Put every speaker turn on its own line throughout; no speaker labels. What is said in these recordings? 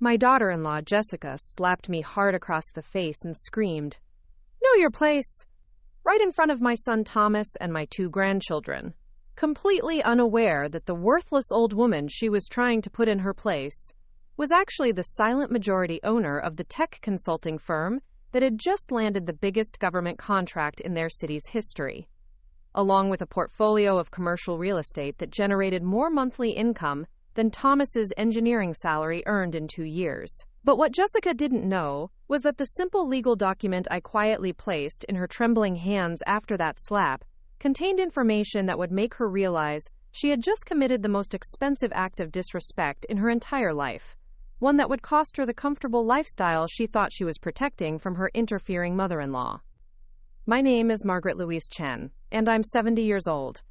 My daughter-in-law, Jessica, slapped me hard across the face and screamed, "Know your place!" right in front of my son Thomas and my 2 grandchildren, completely unaware that the worthless old woman she was trying to put in her place was actually the silent majority owner of the tech consulting firm that had just landed the biggest government contract in their city's history, along with a portfolio of commercial real estate that generated more monthly income than Thomas's engineering salary earned in 2 years. But what Jessica didn't know was that the simple legal document I quietly placed in her trembling hands after that slap contained information that would make her realize she had just committed the most expensive act of disrespect in her entire life, one that would cost her the comfortable lifestyle she thought she was protecting from her interfering mother-in-law. My name is Margaret Louise Chen, and I'm 70 years old.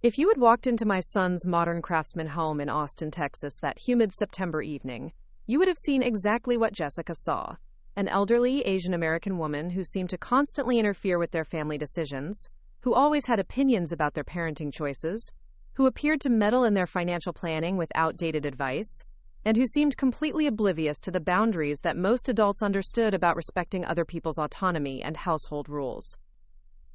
If you had walked into my son's modern craftsman home in Austin, Texas that humid September evening, you would have seen exactly what Jessica saw: an elderly Asian American woman who seemed to constantly interfere with their family decisions, who always had opinions about their parenting choices, who appeared to meddle in their financial planning with outdated advice, and who seemed completely oblivious to the boundaries that most adults understood about respecting other people's autonomy and household rules.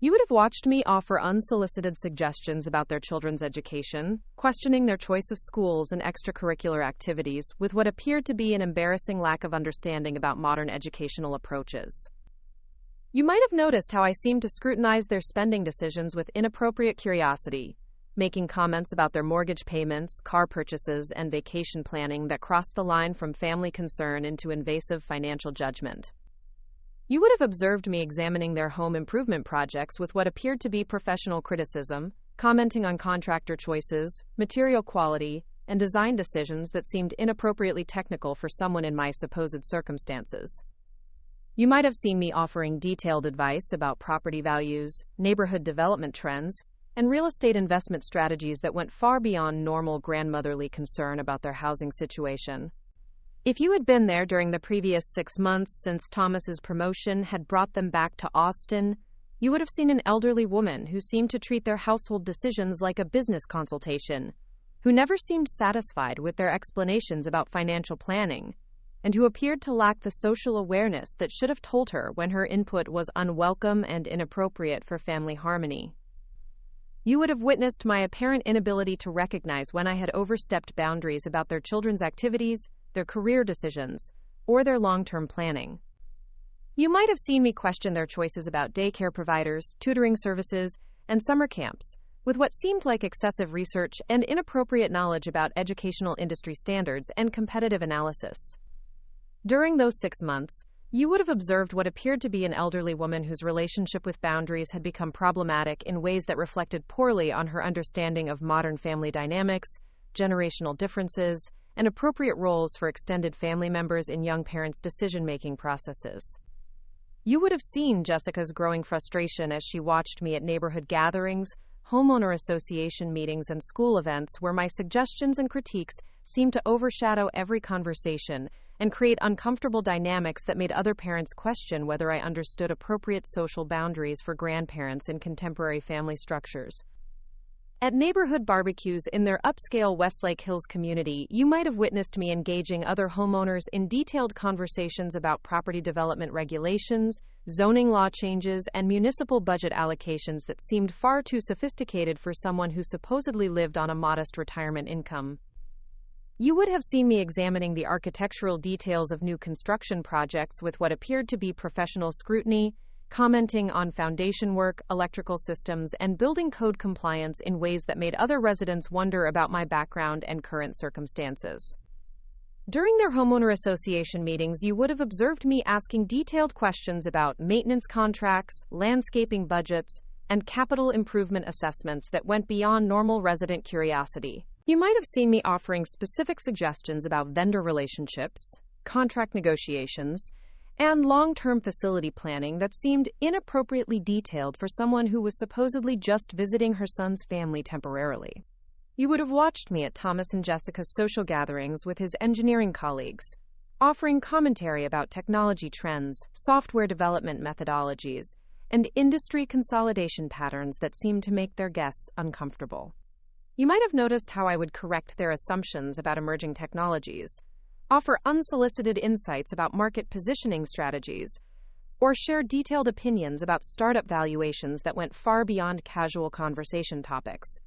You would have watched me offer unsolicited suggestions about their children's education, questioning their choice of schools and extracurricular activities with what appeared to be an embarrassing lack of understanding about modern educational approaches. You might have noticed how I seemed to scrutinize their spending decisions with inappropriate curiosity, making comments about their mortgage payments, car purchases, and vacation planning that crossed the line from family concern into invasive financial judgment. You would have observed me examining their home improvement projects with what appeared to be professional criticism, commenting on contractor choices, material quality, and design decisions that seemed inappropriately technical for someone in my supposed circumstances. You might have seen me offering detailed advice about property values, neighborhood development trends, and real estate investment strategies that went far beyond normal grandmotherly concern about their housing situation. If you had been there during the previous 6 months since Thomas's promotion had brought them back to Austin, you would have seen an elderly woman who seemed to treat their household decisions like a business consultation, who never seemed satisfied with their explanations about financial planning, and who appeared to lack the social awareness that should have told her when her input was unwelcome and inappropriate for family harmony. You would have witnessed my apparent inability to recognize when I had overstepped boundaries about their children's activities, their career decisions, or their long-term planning. You might have seen me question their choices about daycare providers, tutoring services, and summer camps, with what seemed like excessive research and inappropriate knowledge about educational industry standards and competitive analysis. During those 6 months, you would have observed what appeared to be an elderly woman whose relationship with boundaries had become problematic in ways that reflected poorly on her understanding of modern family dynamics, generational differences, and appropriate roles for extended family members in young parents' decision-making processes. You would have seen Jessica's growing frustration as she watched me at neighborhood gatherings, homeowner association meetings, and school events where my suggestions and critiques seemed to overshadow every conversation and create uncomfortable dynamics that made other parents question whether I understood appropriate social boundaries for grandparents in contemporary family structures. At neighborhood barbecues in their upscale Westlake Hills community, you might have witnessed me engaging other homeowners in detailed conversations about property development regulations, zoning law changes, and municipal budget allocations that seemed far too sophisticated for someone who supposedly lived on a modest retirement income. You would have seen me examining the architectural details of new construction projects with what appeared to be professional scrutiny, commenting on foundation work, electrical systems, and building code compliance in ways that made other residents wonder about my background and current circumstances. During their homeowner association meetings, you would have observed me asking detailed questions about maintenance contracts, landscaping budgets, and capital improvement assessments that went beyond normal resident curiosity. You might have seen me offering specific suggestions about vendor relationships, contract negotiations, and long-term facility planning that seemed inappropriately detailed for someone who was supposedly just visiting her son's family temporarily. You would have watched me at Thomas and Jessica's social gatherings with his engineering colleagues, offering commentary about technology trends, software development methodologies, and industry consolidation patterns that seemed to make their guests uncomfortable. You might have noticed how I would correct their assumptions about emerging technologies, offer unsolicited insights about market positioning strategies, or share detailed opinions about startup valuations that went far beyond casual conversation topics.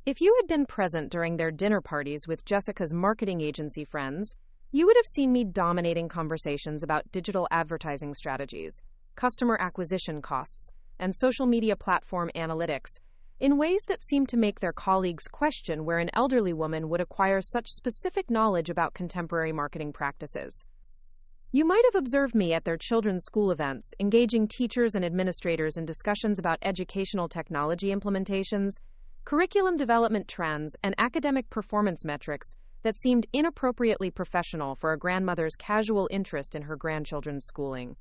If you had been present during their dinner parties with Jessica's marketing agency friends, you would have seen me dominating conversations about digital advertising strategies, customer acquisition costs, and social media platform analytics in ways that seemed to make their colleagues question where an elderly woman would acquire such specific knowledge about contemporary marketing practices. You might have observed me at their children's school events, engaging teachers and administrators in discussions about educational technology implementations, curriculum development trends, and academic performance metrics that seemed inappropriately professional for a grandmother's casual interest in her grandchildren's schooling.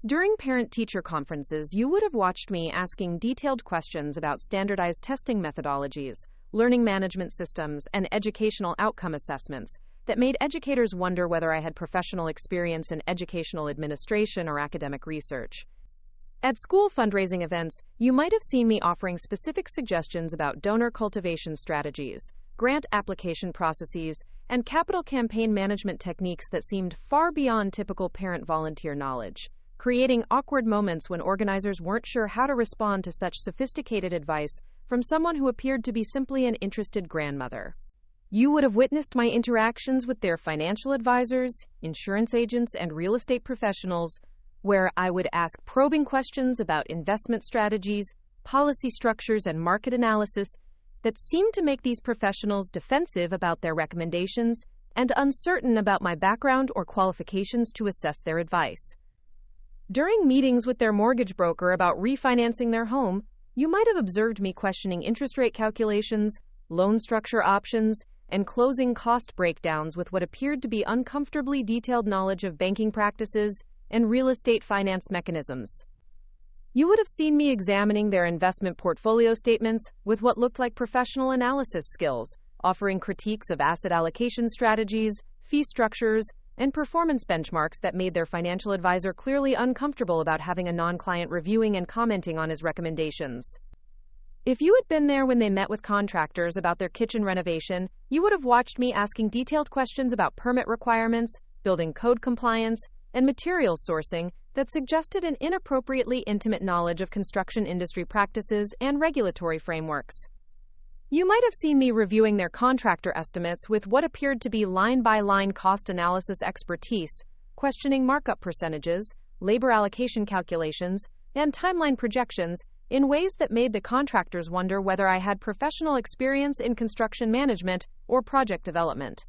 During parent-teacher conferences, you would have watched me asking detailed questions about standardized testing methodologies, learning management systems, and educational outcome assessments that made educators wonder whether I had professional experience in educational administration or academic research. At school fundraising events, you might have seen me offering specific suggestions about donor cultivation strategies, grant application processes, and capital campaign management techniques that seemed far beyond typical parent-volunteer knowledge, creating awkward moments when organizers weren't sure how to respond to such sophisticated advice from someone who appeared to be simply an interested grandmother. You would have witnessed my interactions with their financial advisors, insurance agents, and real estate professionals, where I would ask probing questions about investment strategies, policy structures, and market analysis that seemed to make these professionals defensive about their recommendations and uncertain about my background or qualifications to assess their advice. During meetings with their mortgage broker about refinancing their home, you might have observed me questioning interest rate calculations, loan structure options, and closing cost breakdowns with what appeared to be uncomfortably detailed knowledge of banking practices and real estate finance mechanisms. You would have seen me examining their investment portfolio statements with what looked like professional analysis skills, offering critiques of asset allocation strategies, fee structures, and performance benchmarks that made their financial advisor clearly uncomfortable about having a non-client reviewing and commenting on his recommendations. If you had been there when they met with contractors about their kitchen renovation, you would have watched me asking detailed questions about permit requirements, building code compliance, and materials sourcing that suggested an inappropriately intimate knowledge of construction industry practices and regulatory frameworks. You might have seen me reviewing their contractor estimates with what appeared to be line-by-line cost analysis expertise, questioning markup percentages, labor allocation calculations, and timeline projections in ways that made the contractors wonder whether I had professional experience in construction management or project development.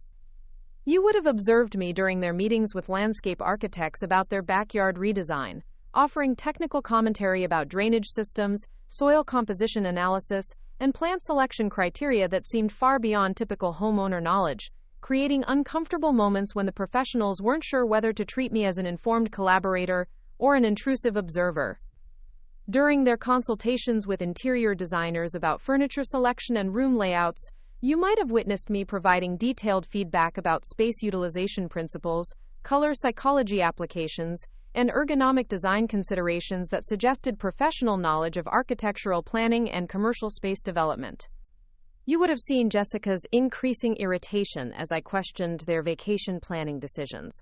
You would have observed me during their meetings with landscape architects about their backyard redesign, offering technical commentary about drainage systems, soil composition analysis, and plant selection criteria that seemed far beyond typical homeowner knowledge, creating uncomfortable moments when the professionals weren't sure whether to treat me as an informed collaborator or an intrusive observer. During their consultations with interior designers about furniture selection and room layouts, you might have witnessed me providing detailed feedback about space utilization principles, color psychology applications, and ergonomic design considerations that suggested professional knowledge of architectural planning and commercial space development. You would have seen Jessica's increasing irritation as I questioned their vacation planning decisions,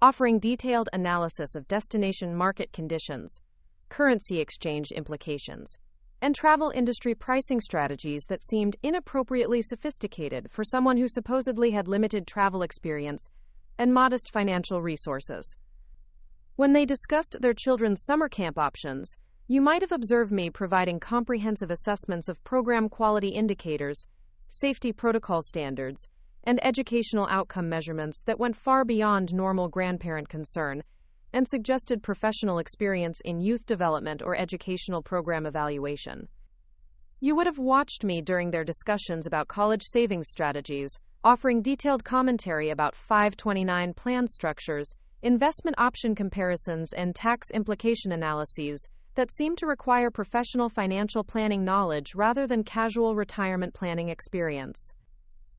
offering detailed analysis of destination market conditions, currency exchange implications, and travel industry pricing strategies that seemed inappropriately sophisticated for someone who supposedly had limited travel experience and modest financial resources. When they discussed their children's summer camp options, you might have observed me providing comprehensive assessments of program quality indicators, safety protocol standards, and educational outcome measurements that went far beyond normal grandparent concern and suggested professional experience in youth development or educational program evaluation. You would have watched me during their discussions about college savings strategies, offering detailed commentary about 529 plan structures, investment option comparisons, and tax implication analyses that seem to require professional financial planning knowledge rather than casual retirement planning experience.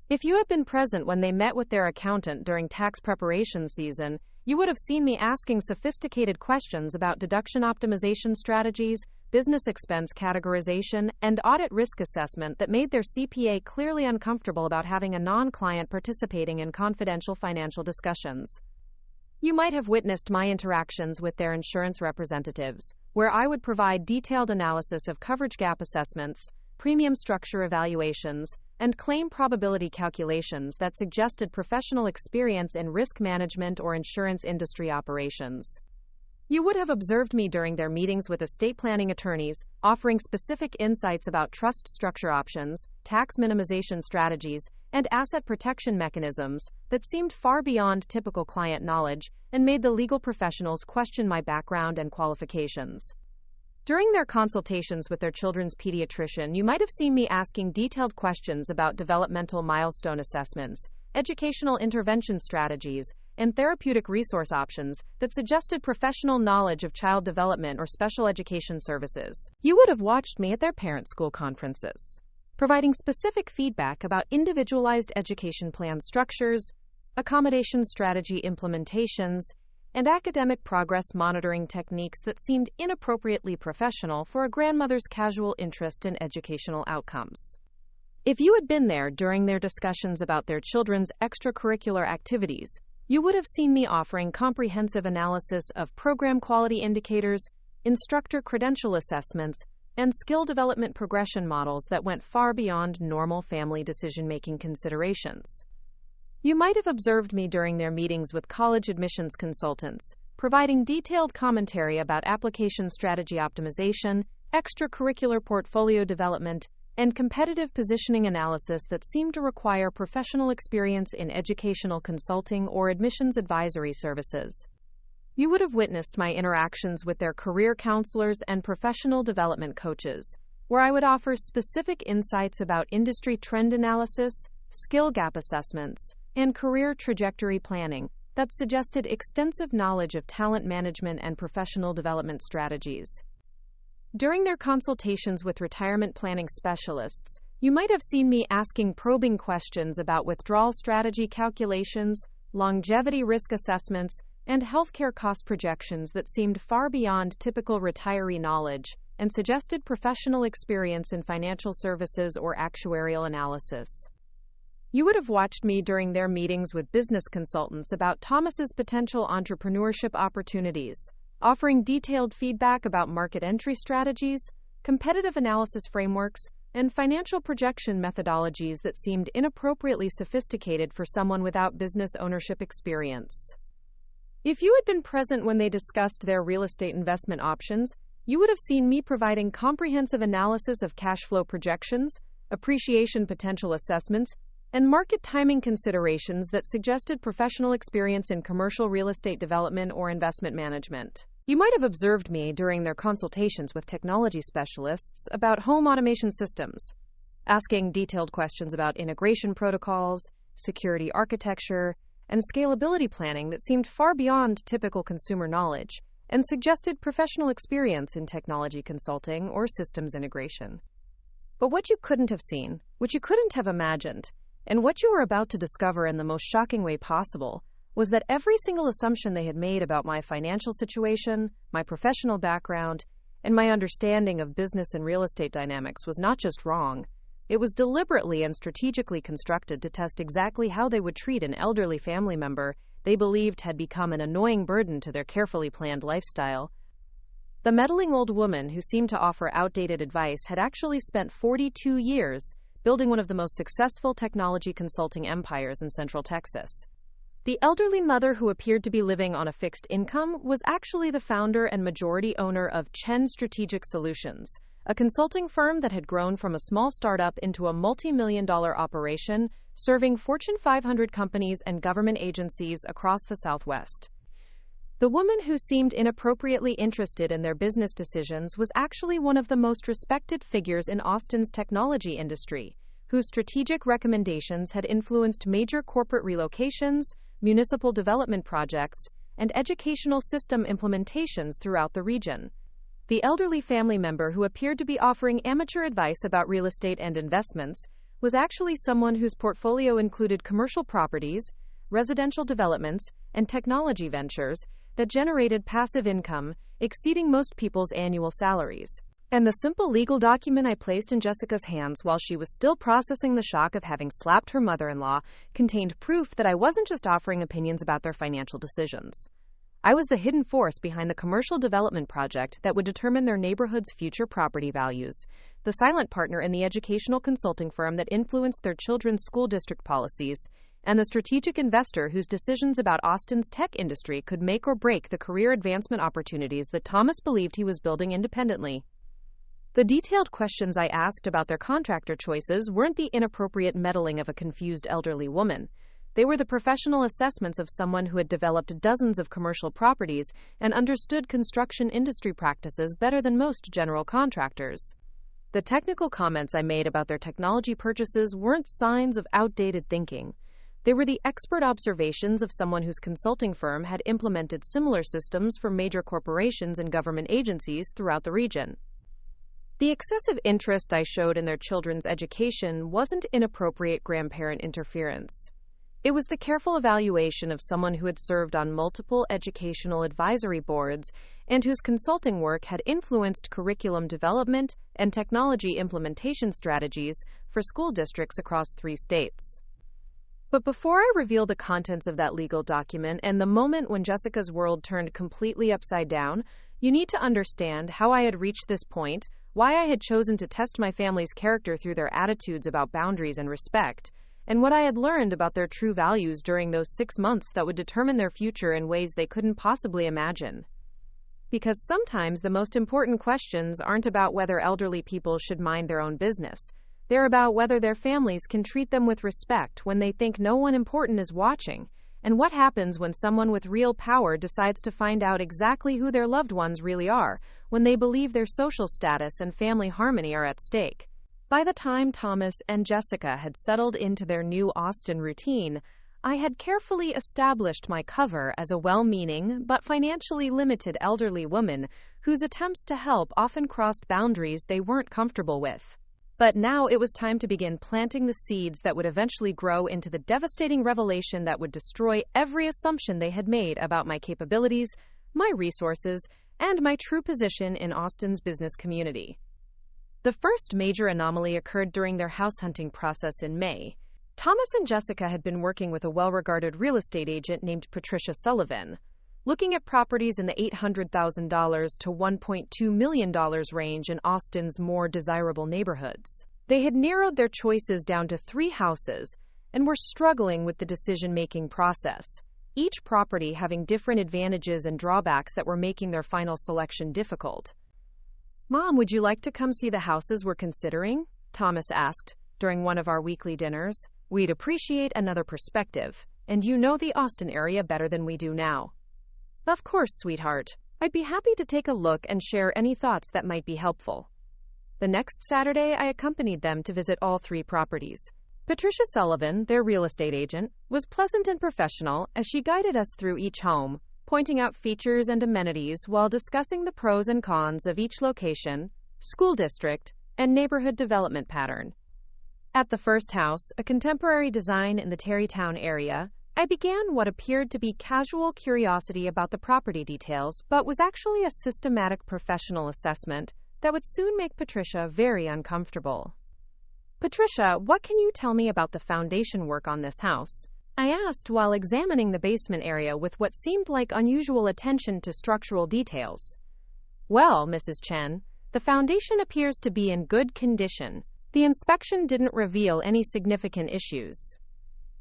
If you had been present when they met with their accountant during tax preparation season, you would have seen me asking sophisticated questions about deduction optimization strategies, business expense categorization, and audit risk assessment that made their CPA clearly uncomfortable about having a non-client participating in confidential financial discussions. You might have witnessed my interactions with their insurance representatives, where I would provide detailed analysis of coverage gap assessments, premium structure evaluations, and claim probability calculations that suggested professional experience in risk management or insurance industry operations. You would have observed me during their meetings with estate planning attorneys, offering specific insights about trust structure options, tax minimization strategies, and asset protection mechanisms that seemed far beyond typical client knowledge and made the legal professionals question my background and qualifications. During their consultations with their children's pediatrician, you might have seen me asking detailed questions about developmental milestone assessments, educational intervention strategies, and therapeutic resource options that suggested professional knowledge of child development or special education services. You would have watched me at their parent school conferences, providing specific feedback about individualized education plan structures, accommodation strategy implementations, and academic progress monitoring techniques that seemed inappropriately professional for a grandmother's casual interest in educational outcomes. If you had been there during their discussions about their children's extracurricular activities, you would have seen me offering comprehensive analysis of program quality indicators, instructor credential assessments, and skill development progression models that went far beyond normal family decision-making considerations. You might have observed me during their meetings with college admissions consultants, providing detailed commentary about application strategy optimization, extracurricular portfolio development, and competitive positioning analysis that seemed to require professional experience in educational consulting or admissions advisory services. You would have witnessed my interactions with their career counselors and professional development coaches, where I would offer specific insights about industry trend analysis, skill gap assessments, and career trajectory planning that suggested extensive knowledge of talent management and professional development strategies. During their consultations with retirement planning specialists, you might have seen me asking probing questions about withdrawal strategy calculations, longevity risk assessments, and healthcare cost projections that seemed far beyond typical retiree knowledge and suggested professional experience in financial services or actuarial analysis. You would have watched me during their meetings with business consultants about Thomas's potential entrepreneurship opportunities, offering detailed feedback about market entry strategies, competitive analysis frameworks, and financial projection methodologies that seemed inappropriately sophisticated for someone without business ownership experience. If you had been present when they discussed their real estate investment options, you would have seen me providing comprehensive analysis of cash flow projections, appreciation potential assessments, and market timing considerations that suggested professional experience in commercial real estate development or investment management. You might have observed me during their consultations with technology specialists about home automation systems, asking detailed questions about integration protocols, security architecture, and scalability planning that seemed far beyond typical consumer knowledge and suggested professional experience in technology consulting or systems integration. But what you couldn't have seen, what you couldn't have imagined, and what you were about to discover in the most shocking way possible was that every single assumption they had made about my financial situation, my professional background, and my understanding of business and real estate dynamics was not just wrong. It was deliberately and strategically constructed to test exactly how they would treat an elderly family member they believed had become an annoying burden to their carefully planned lifestyle. The meddling old woman who seemed to offer outdated advice had actually spent 42 years building one of the most successful technology consulting empires in Central Texas. The elderly mother who appeared to be living on a fixed income was actually the founder and majority owner of Chen Strategic Solutions, a consulting firm that had grown from a small startup into a multi-million-dollar operation serving Fortune 500 companies and government agencies across the Southwest. The woman who seemed inappropriately interested in their business decisions was actually one of the most respected figures in Austin's technology industry, whose strategic recommendations had influenced major corporate relocations, municipal development projects, and educational system implementations throughout the region. The elderly family member who appeared to be offering amateur advice about real estate and investments was actually someone whose portfolio included commercial properties, residential developments, and technology ventures that generated passive income exceeding most people's annual salaries. And the simple legal document I placed in Jessica's hands while she was still processing the shock of having slapped her mother-in-law contained proof that I wasn't just offering opinions about their financial decisions. I was the hidden force behind the commercial development project that would determine their neighborhood's future property values, the silent partner in the educational consulting firm that influenced their children's school district policies, and the strategic investor whose decisions about Austin's tech industry could make or break the career advancement opportunities that Thomas believed he was building independently. The detailed questions I asked about their contractor choices weren't the inappropriate meddling of a confused elderly woman. They were the professional assessments of someone who had developed dozens of commercial properties and understood construction industry practices better than most general contractors. The technical comments I made about their technology purchases weren't signs of outdated thinking. They were the expert observations of someone whose consulting firm had implemented similar systems for major corporations and government agencies throughout the region. The excessive interest I showed in their children's education wasn't inappropriate grandparent interference. It was the careful evaluation of someone who had served on multiple educational advisory boards and whose consulting work had influenced curriculum development and technology implementation strategies for school districts across 3 states. But before I reveal the contents of that legal document and the moment when Jessica's world turned completely upside down, you need to understand how I had reached this point, why I had chosen to test my family's character through their attitudes about boundaries and respect, and what I had learned about their true values during those 6 months that would determine their future in ways they couldn't possibly imagine. Because sometimes the most important questions aren't about whether elderly people should mind their own business. They're about whether their families can treat them with respect when they think no one important is watching, and what happens when someone with real power decides to find out exactly who their loved ones really are, when they believe their social status and family harmony are at stake. By the time Thomas and Jessica had settled into their new Austin routine, I had carefully established my cover as a well-meaning but financially limited elderly woman whose attempts to help often crossed boundaries they weren't comfortable with. But now it was time to begin planting the seeds that would eventually grow into the devastating revelation that would destroy every assumption they had made about my capabilities, my resources, and my true position in Austin's business community. The first major anomaly occurred during their house hunting process in May. Thomas and Jessica had been working with a well-regarded real estate agent named Patricia Sullivan, looking at properties in the $800,000 to $1.2 million range in Austin's more desirable neighborhoods. They had narrowed their choices down to 3 houses and were struggling with the decision-making process, each property having different advantages and drawbacks that were making their final selection difficult. "Mom, would you like to come see the houses we're considering?" Thomas asked during one of our weekly dinners. "We'd appreciate another perspective, and you know the Austin area better than we do now." "Of course, sweetheart. I'd be happy to take a look and share any thoughts that might be helpful." The next Saturday, I accompanied them to visit all 3 properties. Patricia Sullivan, their real estate agent, was pleasant and professional as she guided us through each home, pointing out features and amenities while discussing the pros and cons of each location, school district, and neighborhood development pattern. At the first house, a contemporary design in the Tarrytown area, I began what appeared to be casual curiosity about the property details, but was actually a systematic professional assessment that would soon make Patricia very uncomfortable. "Patricia, what can you tell me about the foundation work on this house?" I asked while examining the basement area with what seemed like unusual attention to structural details. "Well, Mrs. Chen, the foundation appears to be in good condition. The inspection didn't reveal any significant issues.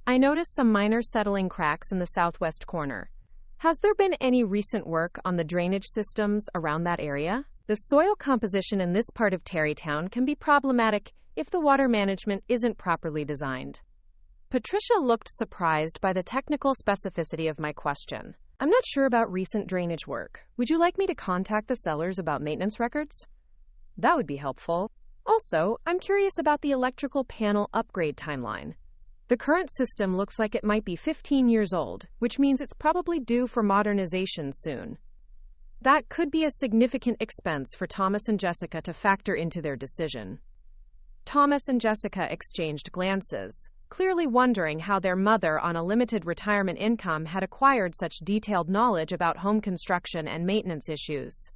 I noticed some minor settling cracks in the southwest corner. Has there been any recent work on the drainage systems around that area? The soil composition in this part of Tarrytown can be problematic if the water management isn't properly designed." Patricia looked surprised by the technical specificity of my question. "I'm not sure about recent drainage work. Would you like me to contact the sellers about maintenance records?" "That would be helpful. Also, I'm curious about the electrical panel upgrade timeline. The current system looks like it might be 15 years old, which means it's probably due for modernization soon." That could be a significant expense for Thomas and Jessica to factor into their decision. Thomas and Jessica exchanged glances, clearly wondering how their mother on a limited retirement income had acquired such detailed knowledge about home construction and maintenance issues.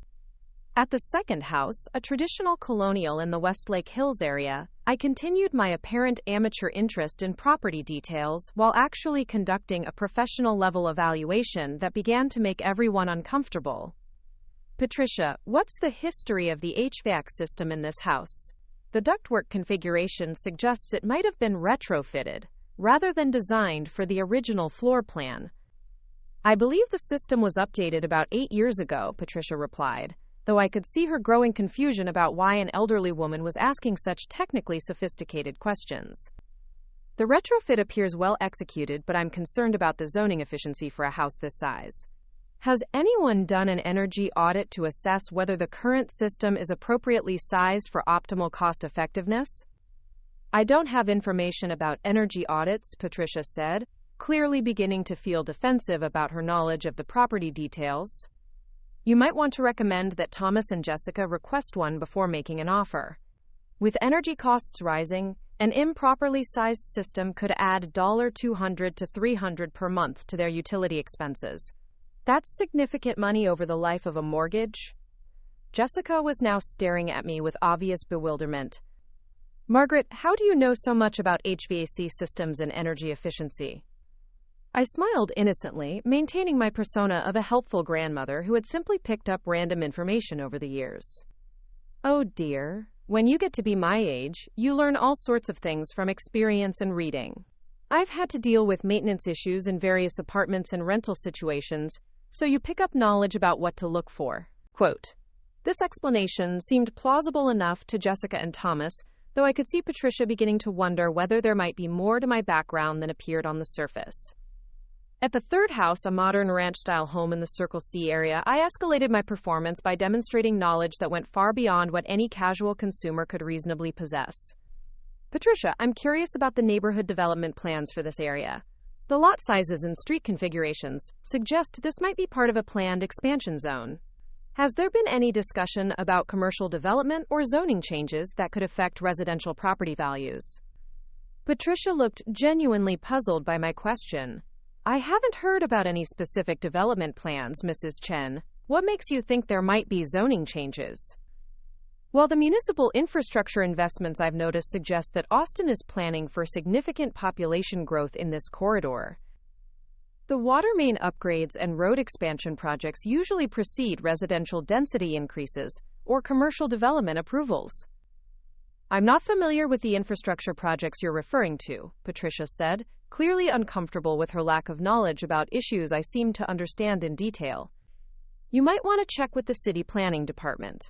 At the second house, a traditional colonial in the Westlake Hills area, I continued my apparent amateur interest in property details while actually conducting a professional-level evaluation that began to make everyone uncomfortable. Patricia, what's the history of the HVAC system in this house? The ductwork configuration suggests it might have been retrofitted, rather than designed for the original floor plan. I believe the system was updated about 8 years ago, Patricia replied, though I could see her growing confusion about why an elderly woman was asking such technically sophisticated questions. The retrofit appears well executed, but I'm concerned about the zoning efficiency for a house this size. Has anyone done an energy audit to assess whether the current system is appropriately sized for optimal cost effectiveness? I don't have information about energy audits, Patricia said, clearly beginning to feel defensive about her knowledge of the property details. You might want to recommend that Thomas and Jessica request one before making an offer. With energy costs rising, an improperly sized system could add $200 to $300 per month to their utility expenses. That's significant money over the life of a mortgage. Jessica was now staring at me with obvious bewilderment. Margaret, how do you know so much about HVAC systems and energy efficiency? I smiled innocently, maintaining my persona of a helpful grandmother who had simply picked up random information over the years. Oh dear, when you get to be my age, you learn all sorts of things from experience and reading. I've had to deal with maintenance issues in various apartments and rental situations, so you pick up knowledge about what to look for. Quote, this explanation seemed plausible enough to Jessica and Thomas, though I could see Patricia beginning to wonder whether there might be more to my background than appeared on the surface. At the third house, a modern ranch-style home in the Circle C area, I escalated my performance by demonstrating knowledge that went far beyond what any casual consumer could reasonably possess. Patricia, I'm curious about the neighborhood development plans for this area. The lot sizes and street configurations suggest this might be part of a planned expansion zone. Has there been any discussion about commercial development or zoning changes that could affect residential property values? Patricia looked genuinely puzzled by my question. I haven't heard about any specific development plans, Mrs. Chen. What makes you think there might be zoning changes? Well, the municipal infrastructure investments I've noticed suggest that Austin is planning for significant population growth in this corridor. The water main upgrades and road expansion projects usually precede residential density increases or commercial development approvals. I'm not familiar with the infrastructure projects you're referring to, Patricia said, clearly uncomfortable with her lack of knowledge about issues I seem to understand in detail. You might want to check with the city planning department.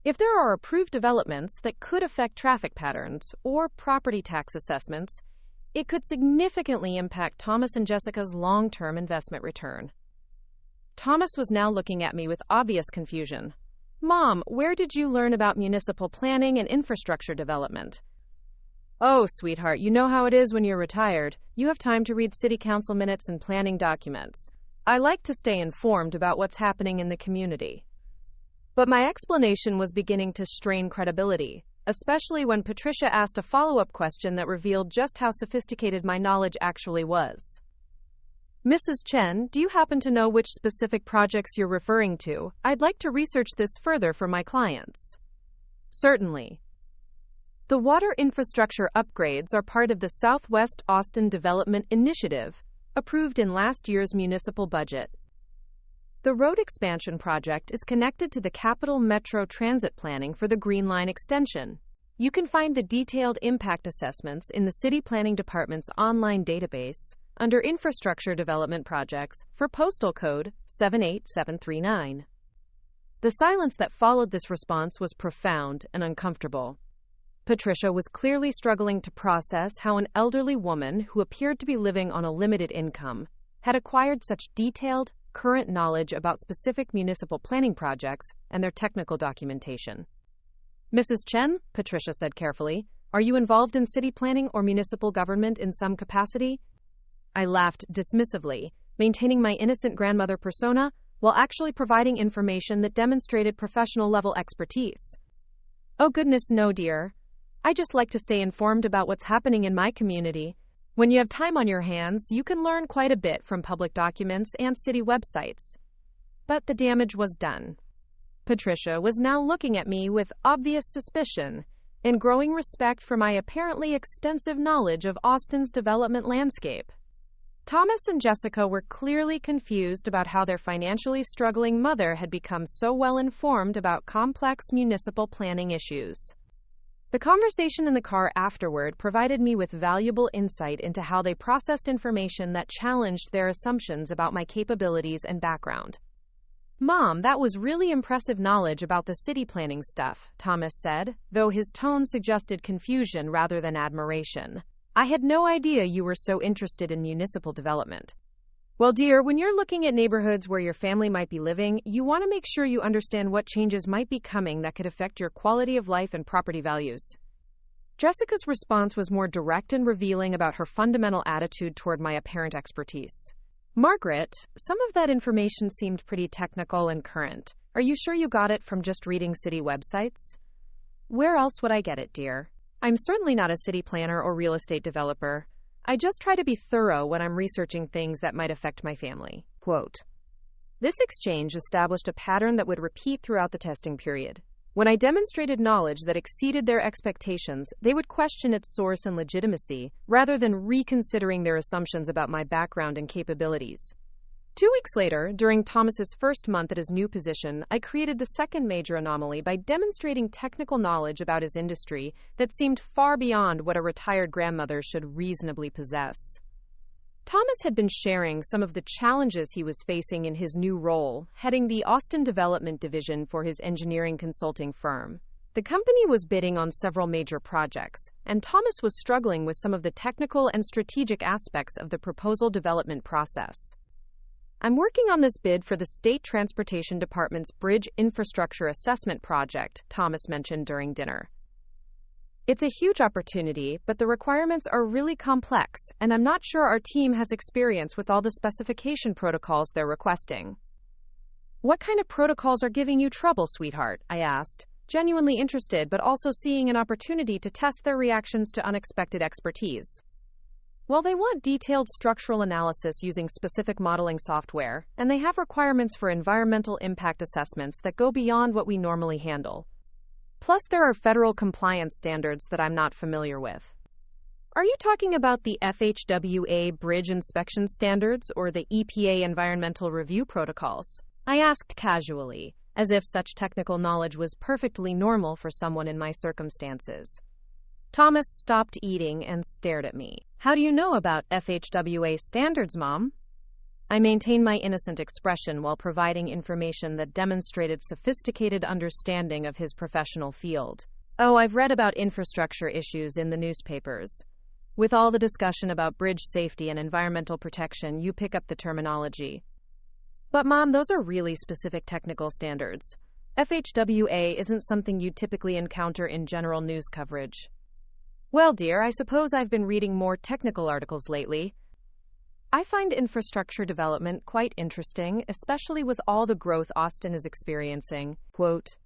If there are approved developments that could affect traffic patterns or property tax assessments, it could significantly impact Thomas and Jessica's long-term investment return. Thomas was now looking at me with obvious confusion. Mom, where did you learn about municipal planning and infrastructure development? Oh, sweetheart, you know how it is when you're retired. You have time to read city council minutes and planning documents. I like to stay informed about what's happening in the community. But my explanation was beginning to strain credibility, especially when Patricia asked a follow-up question that revealed just how sophisticated my knowledge actually was. Mrs. Chen, do you happen to know which specific projects you're referring to? I'd like to research this further for my clients. Certainly. The water infrastructure upgrades are part of the Southwest Austin Development Initiative, approved in last year's municipal budget. The road expansion project is connected to the Capital Metro Transit planning for the Green Line extension. You can find the detailed impact assessments in the City Planning Department's online database under Infrastructure Development Projects for postal code 78739. The silence that followed this response was profound and uncomfortable. Patricia was clearly struggling to process how an elderly woman who appeared to be living on a limited income had acquired such detailed, current knowledge about specific municipal planning projects and their technical documentation. Mrs. Chen, Patricia said carefully, are you involved in city planning or municipal government in some capacity? I laughed dismissively, maintaining my innocent grandmother persona while actually providing information that demonstrated professional-level expertise. Oh goodness, no, dear. I just like to stay informed about what's happening in my community. When you have time on your hands, you can learn quite a bit from public documents and city websites. But the damage was done. Patricia was now looking at me with obvious suspicion and growing respect for my apparently extensive knowledge of Austin's development landscape. Thomas and Jessica were clearly confused about how their financially struggling mother had become so well informed about complex municipal planning issues. The conversation in the car afterward provided me with valuable insight into how they processed information that challenged their assumptions about my capabilities and background. "Mom, that was really impressive knowledge about the city planning stuff," Thomas said, though his tone suggested confusion rather than admiration. "I had no idea you were so interested in municipal development." "Well, dear, when you're looking at neighborhoods where your family might be living, you want to make sure you understand what changes might be coming that could affect your quality of life and property values." Jessica's response was more direct and revealing about her fundamental attitude toward my apparent expertise. "Margaret, some of that information seemed pretty technical and current. Are you sure you got it from just reading city websites?" "Where else would I get it, dear? I'm certainly not a city planner or real estate developer. I just try to be thorough when I'm researching things that might affect my family." Quote. This exchange established a pattern that would repeat throughout the testing period. When I demonstrated knowledge that exceeded their expectations, they would question its source and legitimacy, rather than reconsidering their assumptions about my background and capabilities. 2 weeks later, during Thomas's first month at his new position, I created the second major anomaly by demonstrating technical knowledge about his industry that seemed far beyond what a retired grandmother should reasonably possess. Thomas had been sharing some of the challenges he was facing in his new role, heading the Austin Development Division for his engineering consulting firm. The company was bidding on several major projects, and Thomas was struggling with some of the technical and strategic aspects of the proposal development process. "I'm working on this bid for the State Transportation Department's Bridge Infrastructure Assessment Project," Thomas mentioned during dinner. "It's a huge opportunity, but the requirements are really complex, and I'm not sure our team has experience with all the specification protocols they're requesting." "What kind of protocols are giving you trouble, sweetheart?" I asked, genuinely interested but also seeing an opportunity to test their reactions to unexpected expertise. "Well, they want detailed structural analysis using specific modeling software, and they have requirements for environmental impact assessments that go beyond what we normally handle. Plus, there are federal compliance standards that I'm not familiar with." "Are you talking about the FHWA bridge inspection standards or the EPA environmental review protocols?" I asked casually, as if such technical knowledge was perfectly normal for someone in my circumstances. Thomas stopped eating and stared at me. "How do you know about FHWA standards, Mom?" I maintained my innocent expression while providing information that demonstrated sophisticated understanding of his professional field. "Oh, I've read about infrastructure issues in the newspapers. With all the discussion about bridge safety and environmental protection, you pick up the terminology." "But Mom, those are really specific technical standards. FHWA isn't something you'd typically encounter in general news coverage." "Well, dear, I suppose I've been reading more technical articles lately. I find infrastructure development quite interesting, especially with all the growth Austin is experiencing." Quote.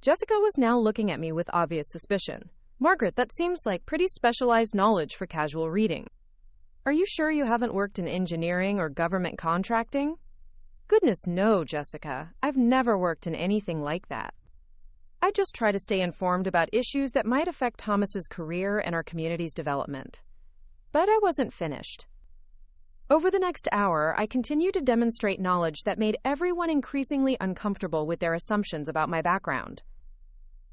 Jessica was now looking at me with obvious suspicion. "Margaret, that seems like pretty specialized knowledge for casual reading. Are you sure you haven't worked in engineering or government contracting?" "Goodness, no, Jessica. I've never worked in anything like that. I just try to stay informed about issues that might affect Thomas's career and our community's development." But I wasn't finished. Over the next hour, I continued to demonstrate knowledge that made everyone increasingly uncomfortable with their assumptions about my background.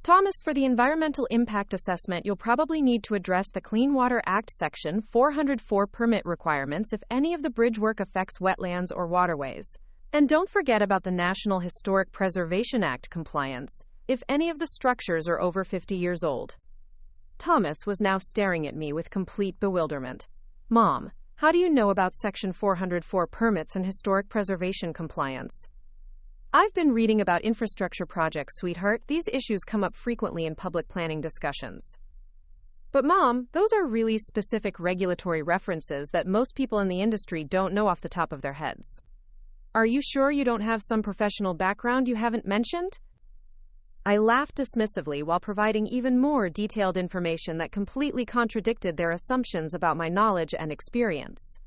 "Thomas, for the environmental impact assessment, you'll probably need to address the Clean Water Act Section 404 permit requirements if any of the bridge work affects wetlands or waterways. And don't forget about the National Historic Preservation Act compliance if any of the structures are over 50 years old." Thomas was now staring at me with complete bewilderment. "Mom, how do you know about Section 404 permits and historic preservation compliance?" "I've been reading about infrastructure projects, sweetheart. These issues come up frequently in public planning discussions." "But Mom, those are really specific regulatory references that most people in the industry don't know off the top of their heads. Are you sure you don't have some professional background you haven't mentioned?" I laughed dismissively while providing even more detailed information that completely contradicted their assumptions about my knowledge and experience.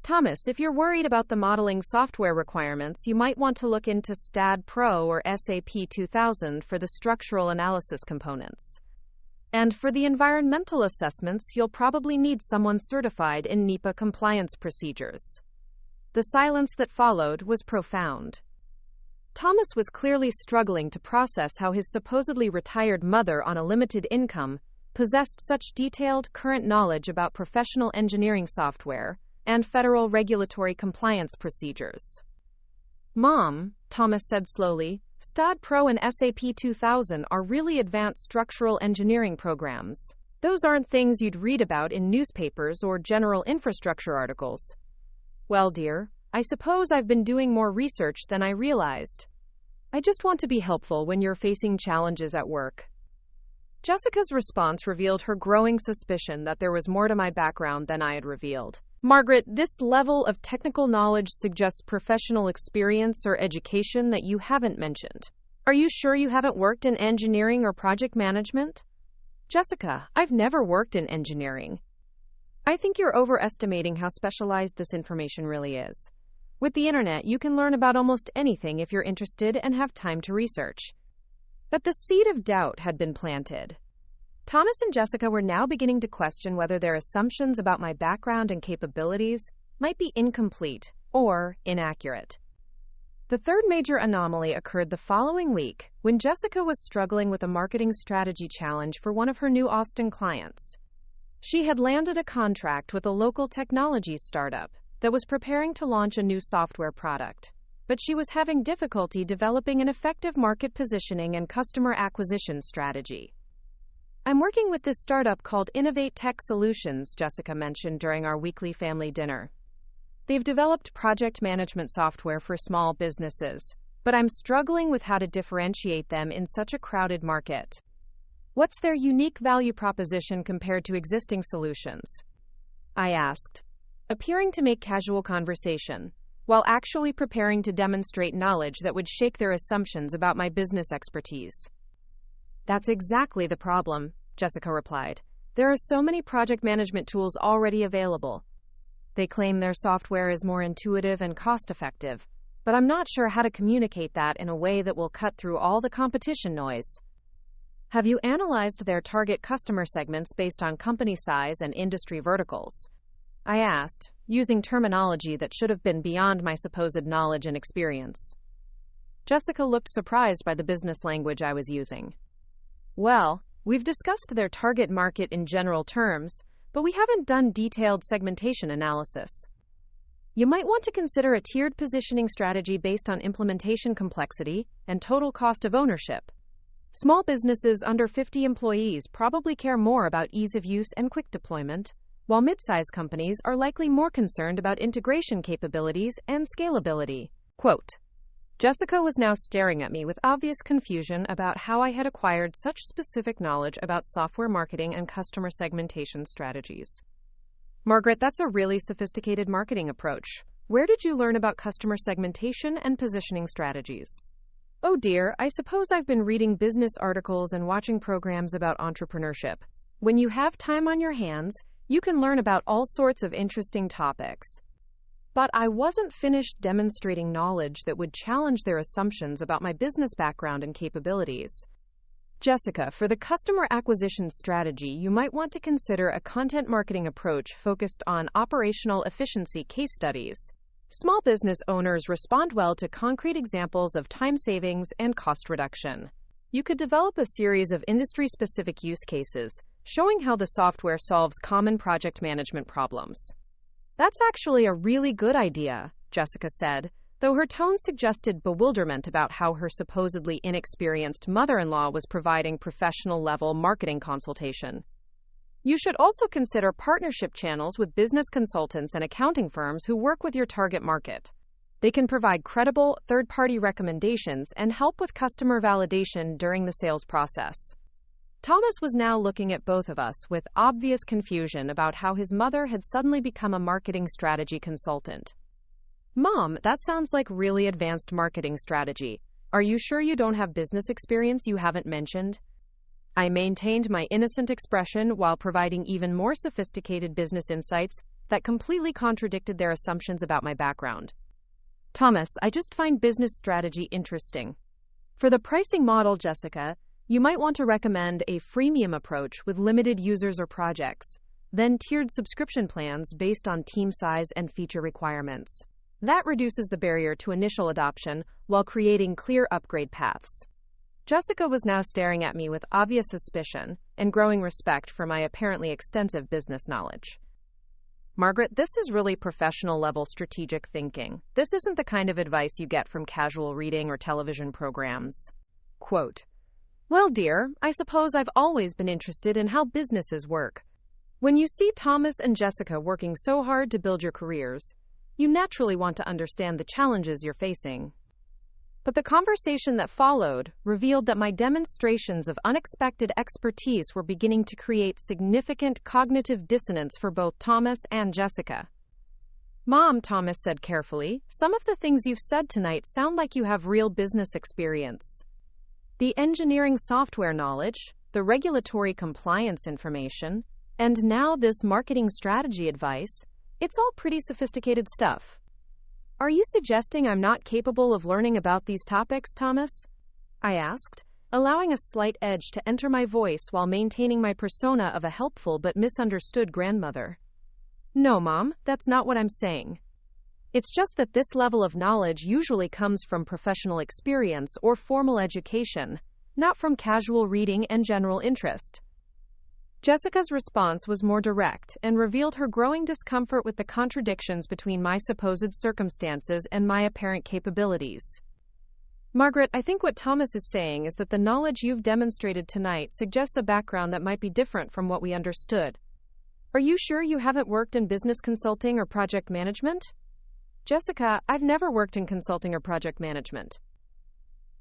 Thomas, if you're worried about the modeling software requirements, you might want to look into STAAD Pro or SAP 2000 for the structural analysis components. And for the environmental assessments, you'll probably need someone certified in NEPA compliance procedures. The silence that followed was profound. Thomas was clearly struggling to process how his supposedly retired mother on a limited income possessed such detailed current knowledge about professional engineering software and federal regulatory compliance procedures. Mom, Thomas said slowly, STAAD Pro and SAP 2000 are really advanced structural engineering programs. Those aren't things you'd read about in newspapers or general infrastructure articles. Well, dear, I suppose I've been doing more research than I realized. I just want to be helpful when you're facing challenges at work. Jessica's response revealed her growing suspicion that there was more to my background than I had revealed. Margaret, this level of technical knowledge suggests professional experience or education that you haven't mentioned. Are you sure you haven't worked in engineering or project management? Jessica, I've never worked in engineering. I think you're overestimating how specialized this information really is. With the internet, you can learn about almost anything if you're interested and have time to research. But the seed of doubt had been planted. Thomas and Jessica were now beginning to question whether their assumptions about my background and capabilities might be incomplete or inaccurate. The third major anomaly occurred the following week when Jessica was struggling with a marketing strategy challenge for one of her new Austin clients. She had landed a contract with a local technology startup that was preparing to launch a new software product, but she was having difficulty developing an effective market positioning and customer acquisition strategy. I'm working with this startup called Innovate Tech Solutions, Jessica mentioned during our weekly family dinner. They've developed project management software for small businesses, but I'm struggling with how to differentiate them in such a crowded market. What's their unique value proposition compared to existing solutions? I asked, appearing to make casual conversation, while actually preparing to demonstrate knowledge that would shake their assumptions about my business expertise. That's exactly the problem, Jessica replied. There are so many project management tools already available. They claim their software is more intuitive and cost-effective, but I'm not sure how to communicate that in a way that will cut through all the competition noise. Have you analyzed their target customer segments based on company size and industry verticals? I asked, using terminology that should have been beyond my supposed knowledge and experience. Jessica looked surprised by the business language I was using. Well, we've discussed their target market in general terms, but we haven't done detailed segmentation analysis. You might want to consider a tiered positioning strategy based on implementation complexity and total cost of ownership. Small businesses under 50 employees probably care more about ease of use and quick deployment, while mid-size companies are likely more concerned about integration capabilities and scalability. Quote, Jessica was now staring at me with obvious confusion about how I had acquired such specific knowledge about software marketing and customer segmentation strategies. Margaret, that's a really sophisticated marketing approach. Where did you learn about customer segmentation and positioning strategies? Oh dear, I suppose I've been reading business articles and watching programs about entrepreneurship. When you have time on your hands, you can learn about all sorts of interesting topics. But I wasn't finished demonstrating knowledge that would challenge their assumptions about my business background and capabilities. Jessica, for the customer acquisition strategy, you might want to consider a content marketing approach focused on operational efficiency case studies. Small business owners respond well to concrete examples of time savings and cost reduction. You could develop a series of industry-specific use cases, showing how the software solves common project management problems. That's actually a really good idea, Jessica said, though her tone suggested bewilderment about how her supposedly inexperienced mother-in-law was providing professional-level marketing consultation. You should also consider partnership channels with business consultants and accounting firms who work with your target market. They can provide credible, third-party recommendations and help with customer validation during the sales process. Thomas was now looking at both of us with obvious confusion about how his mother had suddenly become a marketing strategy consultant. Mom, that sounds like really advanced marketing strategy. Are you sure you don't have business experience you haven't mentioned? I maintained my innocent expression while providing even more sophisticated business insights that completely contradicted their assumptions about my background. Thomas, I just find business strategy interesting. For the pricing model, Jessica, you might want to recommend a freemium approach with limited users or projects, then tiered subscription plans based on team size and feature requirements. That reduces the barrier to initial adoption while creating clear upgrade paths. Jessica was now staring at me with obvious suspicion and growing respect for my apparently extensive business knowledge. Margaret, this is really professional-level strategic thinking. This isn't the kind of advice you get from casual reading or television programs. Quote, well, dear, I suppose I've always been interested in how businesses work. When you see Thomas and Jessica working so hard to build your careers, you naturally want to understand the challenges you're facing. But the conversation that followed revealed that my demonstrations of unexpected expertise were beginning to create significant cognitive dissonance for both Thomas and Jessica. Mom, Thomas said carefully, some of the things you've said tonight sound like you have real business experience. The engineering software knowledge, the regulatory compliance information, and now this marketing strategy advice, it's all pretty sophisticated stuff. Are you suggesting I'm not capable of learning about these topics, Thomas? I asked, allowing a slight edge to enter my voice while maintaining my persona of a helpful but misunderstood grandmother. No, Mom, that's not what I'm saying. It's just that this level of knowledge usually comes from professional experience or formal education, not from casual reading and general interest. Jessica's response was more direct and revealed her growing discomfort with the contradictions between my supposed circumstances and my apparent capabilities. Margaret, I think what Thomas is saying is that the knowledge you've demonstrated tonight suggests a background that might be different from what we understood. Are you sure you haven't worked in business consulting or project management? Jessica, I've never worked in consulting or project management.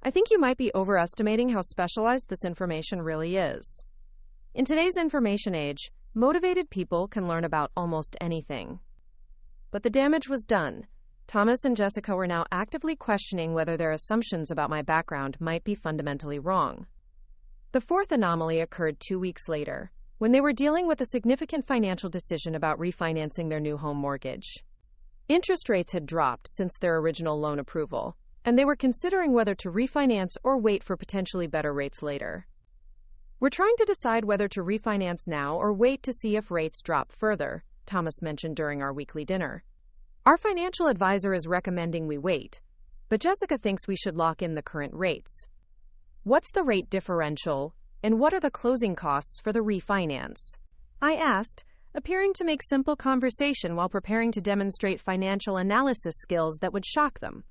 I think you might be overestimating how specialized this information really is. In today's information age, motivated people can learn about almost anything. But the damage was done. Thomas and Jessica were now actively questioning whether their assumptions about my background might be fundamentally wrong. The fourth anomaly occurred 2 weeks later, when they were dealing with a significant financial decision about refinancing their new home mortgage. Interest rates had dropped since their original loan approval, and they were considering whether to refinance or wait for potentially better rates later. We're trying to decide whether to refinance now or wait to see if rates drop further, Thomas mentioned during our weekly dinner. Our financial advisor is recommending we wait, but Jessica thinks we should lock in the current rates. What's the rate differential, and what are the closing costs for the refinance? I asked, appearing to make simple conversation while preparing to demonstrate financial analysis skills that would shock them.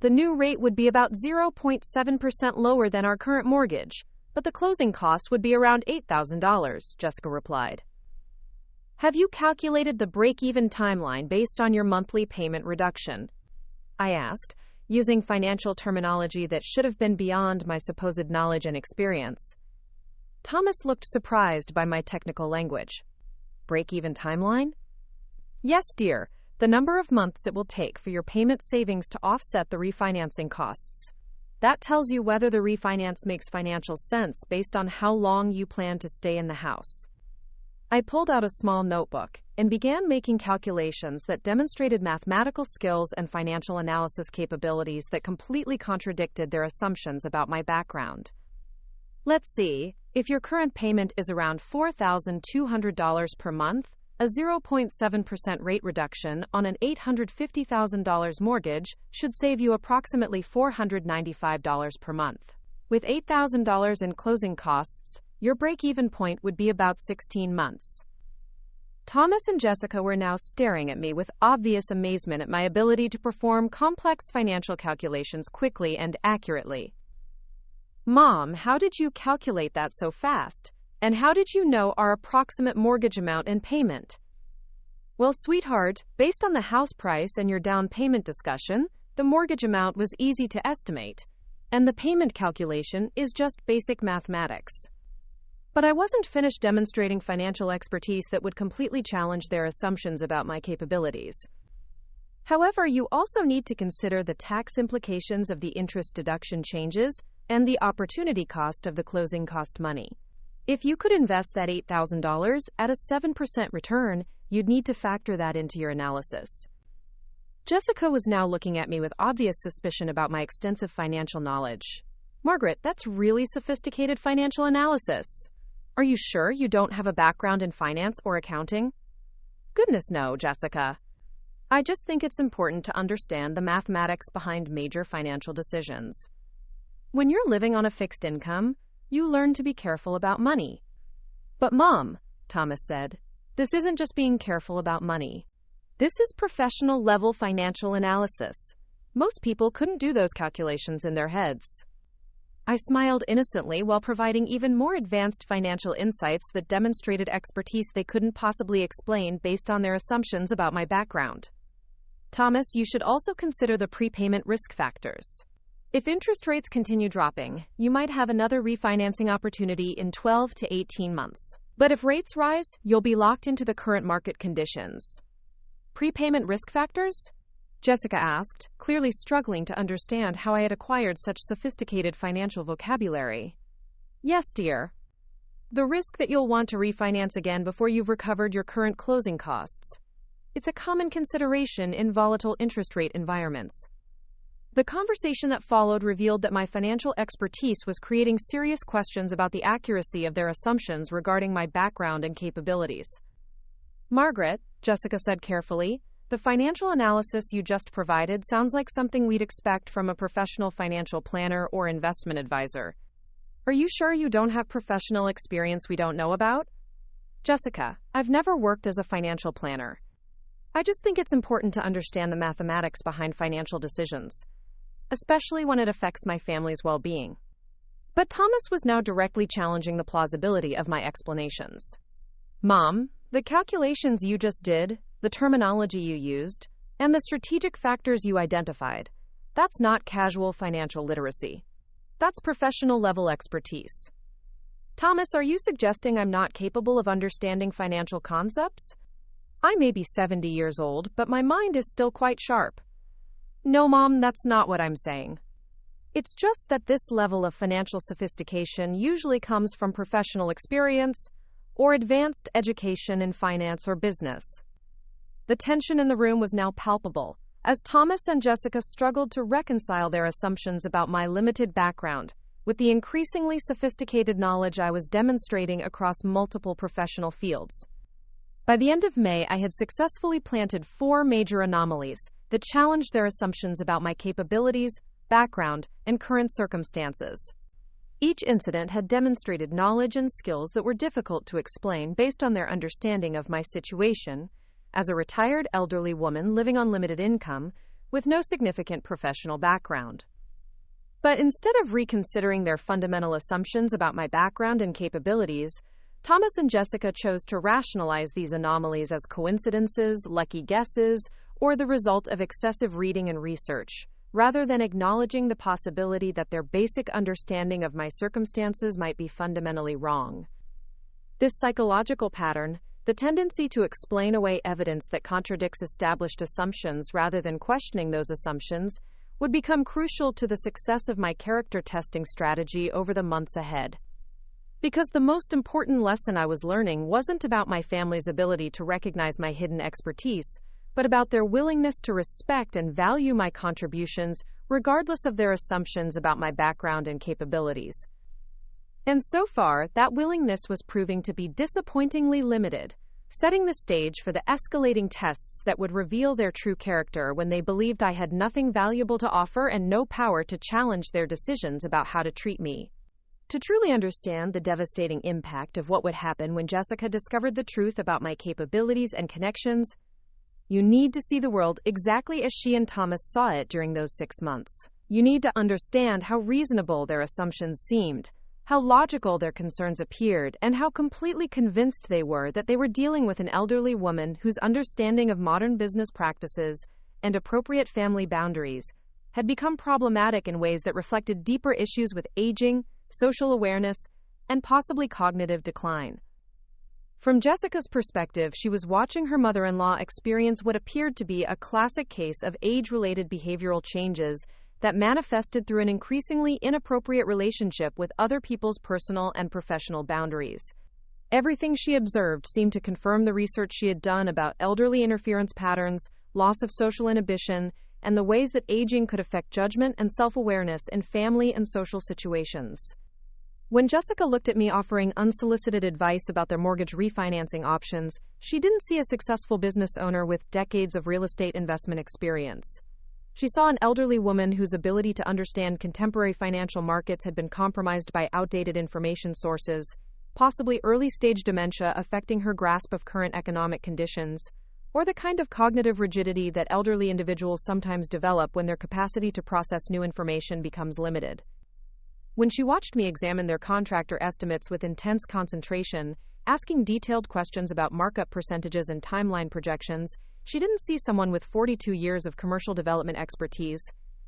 The new rate would be about 0.7% lower than our current mortgage, but the closing costs would be around $8,000, Jessica replied. Have you calculated the break-even timeline based on your monthly payment reduction? I asked, using financial terminology that should have been beyond my supposed knowledge and experience. Thomas looked surprised by my technical language. Break-even timeline? Yes, dear, the number of months it will take for your payment savings to offset the refinancing costs. That tells you whether the refinance makes financial sense based on how long you plan to stay in the house. I pulled out a small notebook and began making calculations that demonstrated mathematical skills and financial analysis capabilities that completely contradicted their assumptions about my background. Let's see, if your current payment is around $4,200 per month, a 0.7% rate reduction on an $850,000 mortgage should save you approximately $495 per month. With $8,000 in closing costs, your break-even point would be about 16 months. Thomas and Jessica were now staring at me with obvious amazement at my ability to perform complex financial calculations quickly and accurately. Mom, how did you calculate that so fast? And how did you know our approximate mortgage amount and payment? Well, sweetheart, based on the house price and your down payment discussion, the mortgage amount was easy to estimate, and the payment calculation is just basic mathematics. But I wasn't finished demonstrating financial expertise that would completely challenge their assumptions about my capabilities. However, you also need to consider the tax implications of the interest deduction changes and the opportunity cost of the closing cost money. If you could invest that $8,000 at a 7% return, you'd need to factor that into your analysis. Jessica was now looking at me with obvious suspicion about my extensive financial knowledge. Margaret, that's really sophisticated financial analysis. Are you sure you don't have a background in finance or accounting? Goodness no, Jessica. I just think it's important to understand the mathematics behind major financial decisions. When you're living on a fixed income, you learn to be careful about money. But Mom, Thomas said, this isn't just being careful about money. This is professional-level financial analysis. Most people couldn't do those calculations in their heads. I smiled innocently while providing even more advanced financial insights that demonstrated expertise they couldn't possibly explain based on their assumptions about my background. Thomas, you should also consider the prepayment risk factors. If interest rates continue dropping, you might have another refinancing opportunity in 12 to 18 months. But if rates rise, you'll be locked into the current market conditions. Prepayment risk factors? Jessica asked, clearly struggling to understand how I had acquired such sophisticated financial vocabulary. Yes, dear. The risk that you'll want to refinance again before you've recovered your current closing costs. It's a common consideration in volatile interest rate environments. The conversation that followed revealed that my financial expertise was creating serious questions about the accuracy of their assumptions regarding my background and capabilities. Margaret, Jessica said carefully, the financial analysis you just provided sounds like something we'd expect from a professional financial planner or investment advisor. Are you sure you don't have professional experience we don't know about? Jessica, I've never worked as a financial planner. I just think it's important to understand the mathematics behind financial decisions, especially when it affects my family's well-being. But Thomas was now directly challenging the plausibility of my explanations. Mom, the calculations you just did, the terminology you used, and the strategic factors you identified, that's not casual financial literacy. That's professional-level expertise. Thomas, are you suggesting I'm not capable of understanding financial concepts? I may be 70 years old, but my mind is still quite sharp. No, Mom, that's not what I'm saying. It's just that this level of financial sophistication usually comes from professional experience or advanced education in finance or business. The tension in the room was now palpable, as Thomas and Jessica struggled to reconcile their assumptions about my limited background with the increasingly sophisticated knowledge I was demonstrating across multiple professional fields. By the end of May, I had successfully planted 4 major anomalies that challenged their assumptions about my capabilities, background, and current circumstances. Each incident had demonstrated knowledge and skills that were difficult to explain based on their understanding of my situation as a retired elderly woman living on limited income with no significant professional background. But instead of reconsidering their fundamental assumptions about my background and capabilities, Thomas and Jessica chose to rationalize these anomalies as coincidences, lucky guesses, or the result of excessive reading and research, rather than acknowledging the possibility that their basic understanding of my circumstances might be fundamentally wrong. This psychological pattern, the tendency to explain away evidence that contradicts established assumptions rather than questioning those assumptions, would become crucial to the success of my character testing strategy over the months ahead. Because the most important lesson I was learning wasn't about my family's ability to recognize my hidden expertise, but about their willingness to respect and value my contributions regardless of their assumptions about my background and capabilities. And so far, that willingness was proving to be disappointingly limited, setting the stage for the escalating tests that would reveal their true character when they believed I had nothing valuable to offer and no power to challenge their decisions about how to treat me. To truly understand the devastating impact of what would happen when Jessica discovered the truth about my capabilities and connections, you need to see the world exactly as she and Thomas saw it during those 6 months. You need to understand how reasonable their assumptions seemed, how logical their concerns appeared, and how completely convinced they were that they were dealing with an elderly woman whose understanding of modern business practices and appropriate family boundaries had become problematic in ways that reflected deeper issues with aging, social awareness, and possibly cognitive decline. From Jessica's perspective, she was watching her mother-in-law experience what appeared to be a classic case of age-related behavioral changes that manifested through an increasingly inappropriate relationship with other people's personal and professional boundaries. Everything she observed seemed to confirm the research she had done about elderly interference patterns, loss of social inhibition, and the ways that aging could affect judgment and self-awareness in family and social situations. When Jessica looked at me offering unsolicited advice about their mortgage refinancing options, she didn't see a successful business owner with decades of real estate investment experience. She saw an elderly woman whose ability to understand contemporary financial markets had been compromised by outdated information sources, possibly early-stage dementia affecting her grasp of current economic conditions, or the kind of cognitive rigidity that elderly individuals sometimes develop when their capacity to process new information becomes limited. When she watched me examine their contractor estimates with intense concentration, asking detailed questions about markup percentages and timeline projections, she didn't see someone with 42 years of commercial development expertise.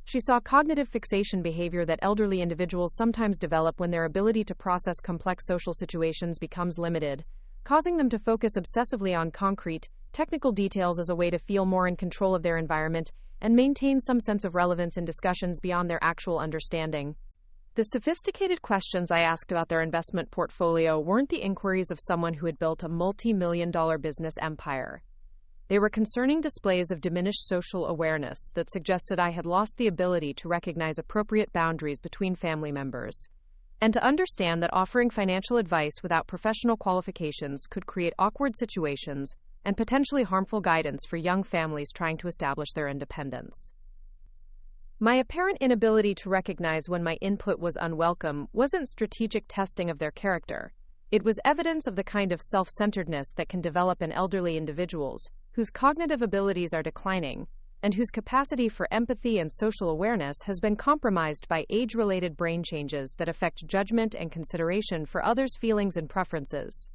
She saw cognitive fixation behavior that elderly individuals sometimes develop when their ability to process complex social situations becomes limited, causing them to focus obsessively on concrete, technical details as a way to feel more in control of their environment and maintain some sense of relevance in discussions beyond their actual understanding. The sophisticated questions I asked about their investment portfolio weren't the inquiries of someone who had built a multi-million-dollar business empire. They were concerning displays of diminished social awareness that suggested I had lost the ability to recognize appropriate boundaries between family members, and to understand that offering financial advice without professional qualifications could create awkward situations and potentially harmful guidance for young families trying to establish their independence. My apparent inability to recognize when my input was unwelcome wasn't strategic testing of their character. It was evidence of the kind of self-centeredness that can develop in elderly individuals whose cognitive abilities are declining and whose capacity for empathy and social awareness has been compromised by age-related brain changes that affect judgment and consideration for others' feelings and preferences.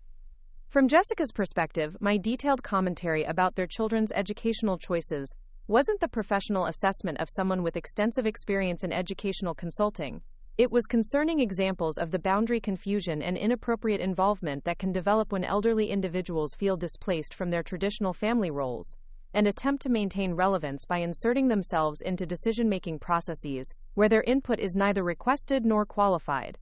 From Jessica's perspective, my detailed commentary about their children's educational choices wasn't the professional assessment of someone with extensive experience in educational consulting. It was concerning examples of the boundary confusion and inappropriate involvement that can develop when elderly individuals feel displaced from their traditional family roles and attempt to maintain relevance by inserting themselves into decision-making processes where their input is neither requested nor qualified.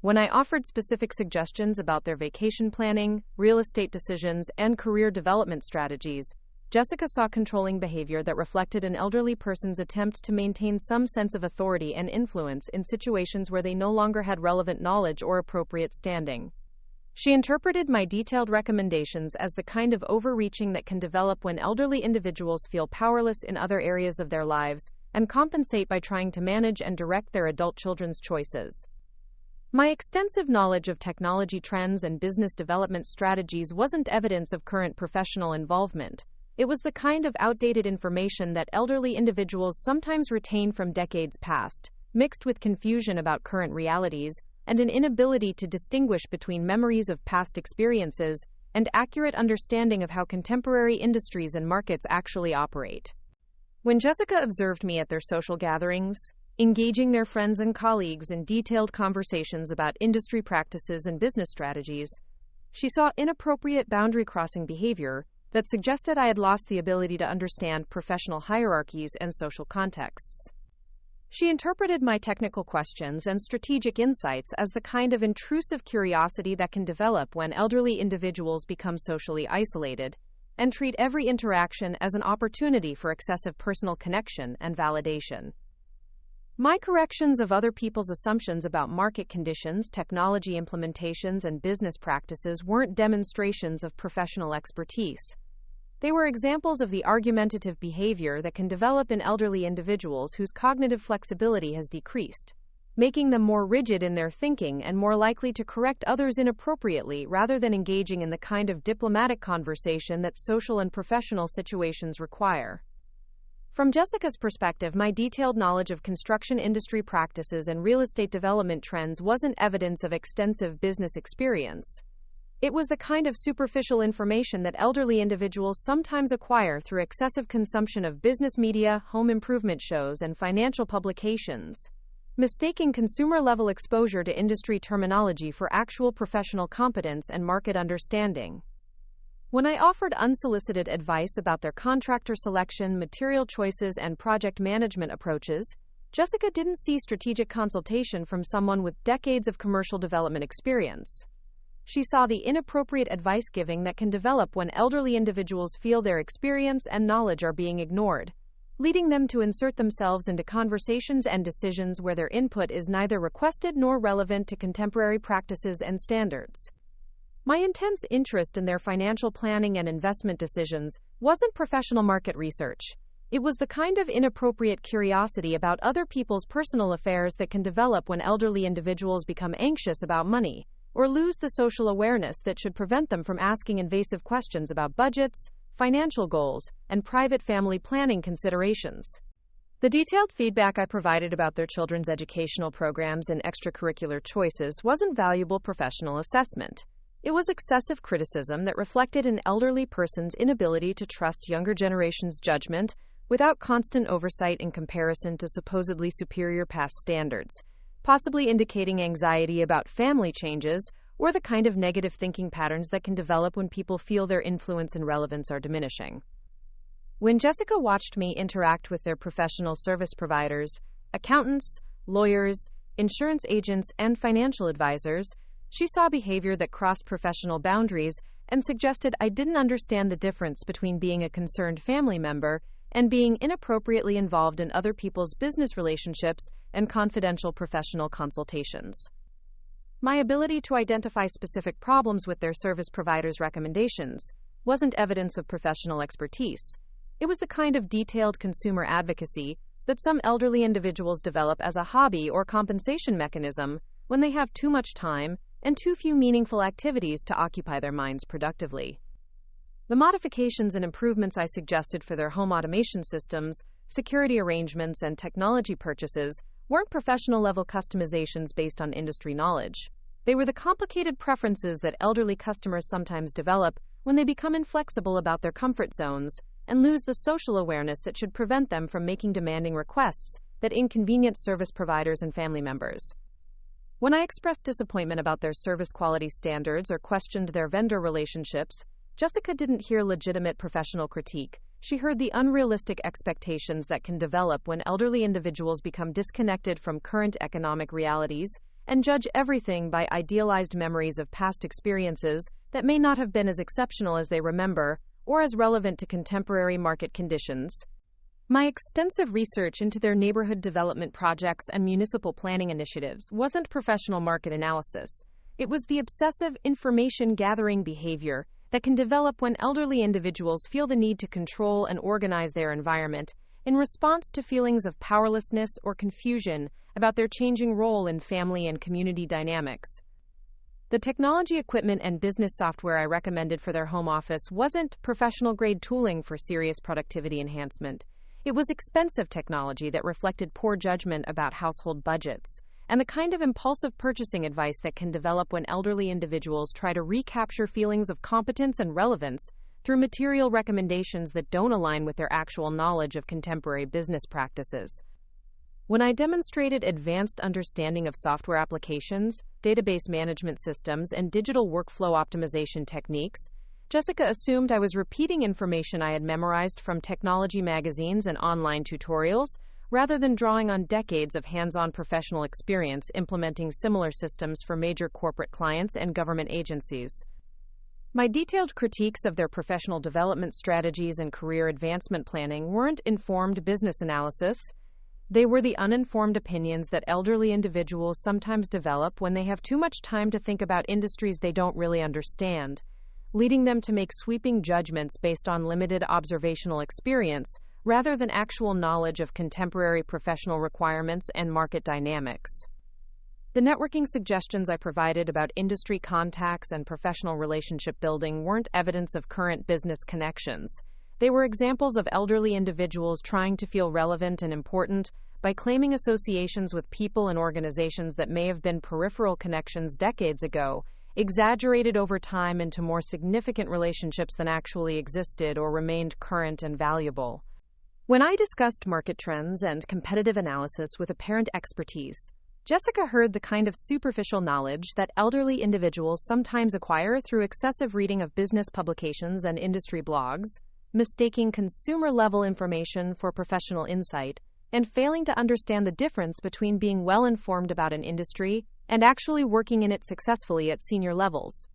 When I offered specific suggestions about their vacation planning, real estate decisions, and career development strategies, Jessica saw controlling behavior that reflected an elderly person's attempt to maintain some sense of authority and influence in situations where they no longer had relevant knowledge or appropriate standing. She interpreted my detailed recommendations as the kind of overreaching that can develop when elderly individuals feel powerless in other areas of their lives and compensate by trying to manage and direct their adult children's choices. My extensive knowledge of technology trends and business development strategies wasn't evidence of current professional involvement. It was the kind of outdated information that elderly individuals sometimes retain from decades past, mixed with confusion about current realities and an inability to distinguish between memories of past experiences and accurate understanding of how contemporary industries and markets actually operate. When Jessica observed me at their social gatherings, engaging their friends and colleagues in detailed conversations about industry practices and business strategies, she saw inappropriate boundary-crossing behavior that suggested I had lost the ability to understand professional hierarchies and social contexts. She interpreted my technical questions and strategic insights as the kind of intrusive curiosity that can develop when elderly individuals become socially isolated and treat every interaction as an opportunity for excessive personal connection and validation. My corrections of other people's assumptions about market conditions, technology implementations, and business practices weren't demonstrations of professional expertise. They were examples of the argumentative behavior that can develop in elderly individuals whose cognitive flexibility has decreased, making them more rigid in their thinking and more likely to correct others inappropriately rather than engaging in the kind of diplomatic conversation that social and professional situations require. From Jessica's perspective, my detailed knowledge of construction industry practices and real estate development trends wasn't evidence of extensive business experience. It was the kind of superficial information that elderly individuals sometimes acquire through excessive consumption of business media, home improvement shows, and financial publications, mistaking consumer-level exposure to industry terminology for actual professional competence and market understanding. When I offered unsolicited advice about their contractor selection, material choices, and project management approaches, Jessica didn't see strategic consultation from someone with decades of commercial development experience. she saw the inappropriate advice giving that can develop when elderly individuals feel their experience and knowledge are being ignored, leading them to insert themselves into conversations and decisions where their input is neither requested nor relevant to contemporary practices and standards. My intense interest in their financial planning and investment decisions wasn't professional market research. It was the kind of inappropriate curiosity about other people's personal affairs that can develop when elderly individuals become anxious about money, or lose the social awareness that should prevent them from asking invasive questions about budgets, financial goals, and private family planning considerations. The detailed feedback I provided about their children's educational programs and extracurricular choices wasn't valuable professional assessment. It was excessive criticism that reflected an elderly person's inability to trust younger generations' judgment without constant oversight in comparison to supposedly superior past standards, possibly indicating anxiety about family changes or the kind of negative thinking patterns that can develop when people feel their influence and relevance are diminishing. When Jessica watched me interact with their professional service providers, accountants, lawyers, insurance agents, and financial advisors, she saw behavior that crossed professional boundaries and suggested I didn't understand the difference between being a concerned family member and being inappropriately involved in other people's business relationships and confidential professional consultations. My ability to identify specific problems with their service providers' recommendations wasn't evidence of professional expertise. It was the kind of detailed consumer advocacy that some elderly individuals develop as a hobby or compensation mechanism when they have too much time and too few meaningful activities to occupy their minds productively. The modifications and improvements I suggested for their home automation systems, security arrangements, and technology purchases weren't professional-level customizations based on industry knowledge. They were the complicated preferences that elderly customers sometimes develop when they become inflexible about their comfort zones and lose the social awareness that should prevent them from making demanding requests that inconvenience service providers and family members. When I expressed disappointment about their service quality standards or questioned their vendor relationships, Jessica didn't hear legitimate professional critique. She heard the unrealistic expectations that can develop when elderly individuals become disconnected from current economic realities and judge everything by idealized memories of past experiences that may not have been as exceptional as they remember or as relevant to contemporary market conditions. My extensive research into their neighborhood development projects and municipal planning initiatives wasn't professional market analysis. It was the obsessive information-gathering behavior that can develop when elderly individuals feel the need to control and organize their environment in response to feelings of powerlessness or confusion about their changing role in family and community dynamics. The technology equipment and business software I recommended for their home office wasn't professional-grade tooling for serious productivity enhancement. It was expensive technology that reflected poor judgment about household budgets and the kind of impulsive purchasing advice that can develop when elderly individuals try to recapture feelings of competence and relevance through material recommendations that don't align with their actual knowledge of contemporary business practices. When I demonstrated advanced understanding of software applications, database management systems, and digital workflow optimization techniques, Jessica assumed I was repeating information I had memorized from technology magazines and online tutorials, rather than drawing on decades of hands-on professional experience implementing similar systems for major corporate clients and government agencies. My detailed critiques of their professional development strategies and career advancement planning weren't informed business analysis. They were the uninformed opinions that elderly individuals sometimes develop when they have too much time to think about industries they don't really understand, leading them to make sweeping judgments based on limited observational experience rather than actual knowledge of contemporary professional requirements and market dynamics. The networking suggestions I provided about industry contacts and professional relationship building weren't evidence of current business connections. They were examples of elderly individuals trying to feel relevant and important by claiming associations with people and organizations that may have been peripheral connections decades ago, exaggerated over time into more significant relationships than actually existed or remained current and valuable. When I discussed market trends and competitive analysis with apparent expertise, Jessica heard the kind of superficial knowledge that elderly individuals sometimes acquire through excessive reading of business publications and industry blogs, mistaking consumer-level information for professional insight, and failing to understand the difference between being well-informed about an industry and actually working in it successfully at senior levels.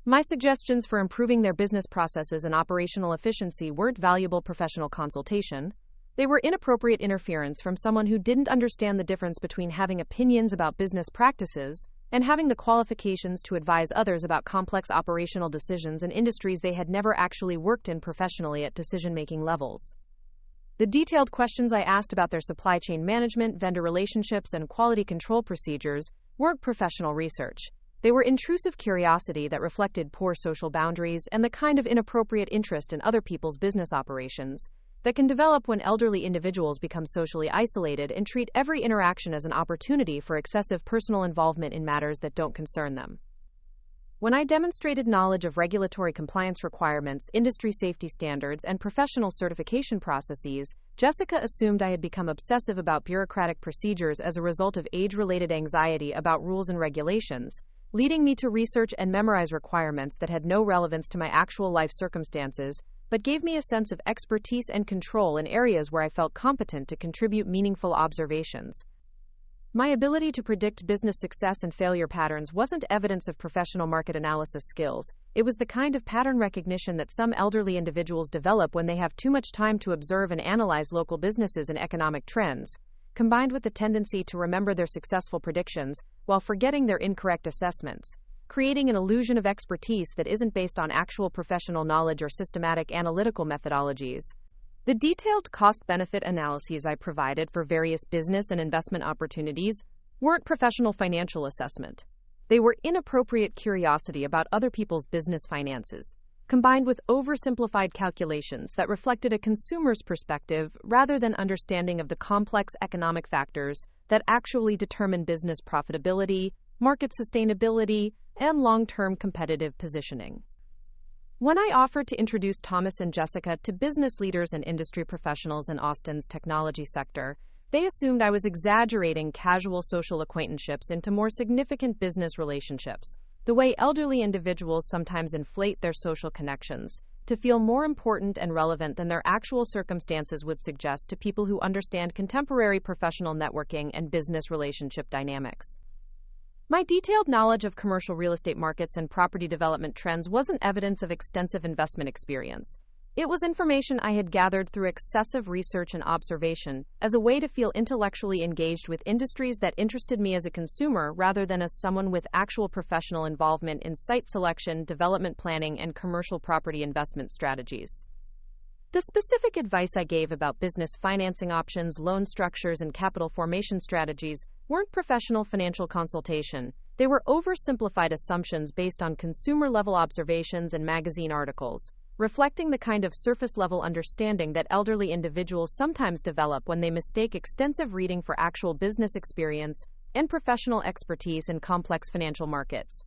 My suggestions for improving their business processes and operational efficiency weren't valuable professional consultation. They were inappropriate interference from someone who didn't understand the difference between having opinions about business practices and having the qualifications to advise others about complex operational decisions in industries they had never actually worked in professionally at decision-making levels. The detailed questions I asked about their supply chain management, vendor relationships, and quality control procedures weren't professional research. They were intrusive curiosity that reflected poor social boundaries and the kind of inappropriate interest in other people's business operations that can develop when elderly individuals become socially isolated and treat every interaction as an opportunity for excessive personal involvement in matters that don't concern them. When I demonstrated knowledge of regulatory compliance requirements, industry safety standards, and professional certification processes, Jessica assumed I had become obsessive about bureaucratic procedures as a result of age-related anxiety about rules and regulations, leading me to research and memorize requirements that had no relevance to my actual life circumstances, but gave me a sense of expertise and control in areas where I felt competent to contribute meaningful observations. My ability to predict business success and failure patterns wasn't evidence of professional market analysis skills. It was the kind of pattern recognition that some elderly individuals develop when they have too much time to observe and analyze local businesses and economic trends, combined with the tendency to remember their successful predictions while forgetting their incorrect assessments, creating an illusion of expertise that isn't based on actual professional knowledge or systematic analytical methodologies. The detailed cost-benefit analyses I provided for various business and investment opportunities weren't professional financial assessment. They were inappropriate curiosity about other people's business finances, combined with oversimplified calculations that reflected a consumer's perspective rather than understanding of the complex economic factors that actually determine business profitability, market sustainability, and long-term competitive positioning. When I offered to introduce Thomas and Jessica to business leaders and industry professionals in Austin's technology sector, they assumed I was exaggerating casual social acquaintanceships into more significant business relationships, the way elderly individuals sometimes inflate their social connections to feel more important and relevant than their actual circumstances would suggest to people who understand contemporary professional networking and business relationship dynamics. My detailed knowledge of commercial real estate markets and property development trends wasn't evidence of extensive investment experience. It was information I had gathered through excessive research and observation as a way to feel intellectually engaged with industries that interested me as a consumer rather than as someone with actual professional involvement in site selection, development planning, and commercial property investment strategies. The specific advice I gave about business financing options, loan structures, and capital formation strategies weren't professional financial consultation. They were oversimplified assumptions based on consumer-level observations and magazine articles, reflecting the kind of surface-level understanding that elderly individuals sometimes develop when they mistake extensive reading for actual business experience and professional expertise in complex financial markets.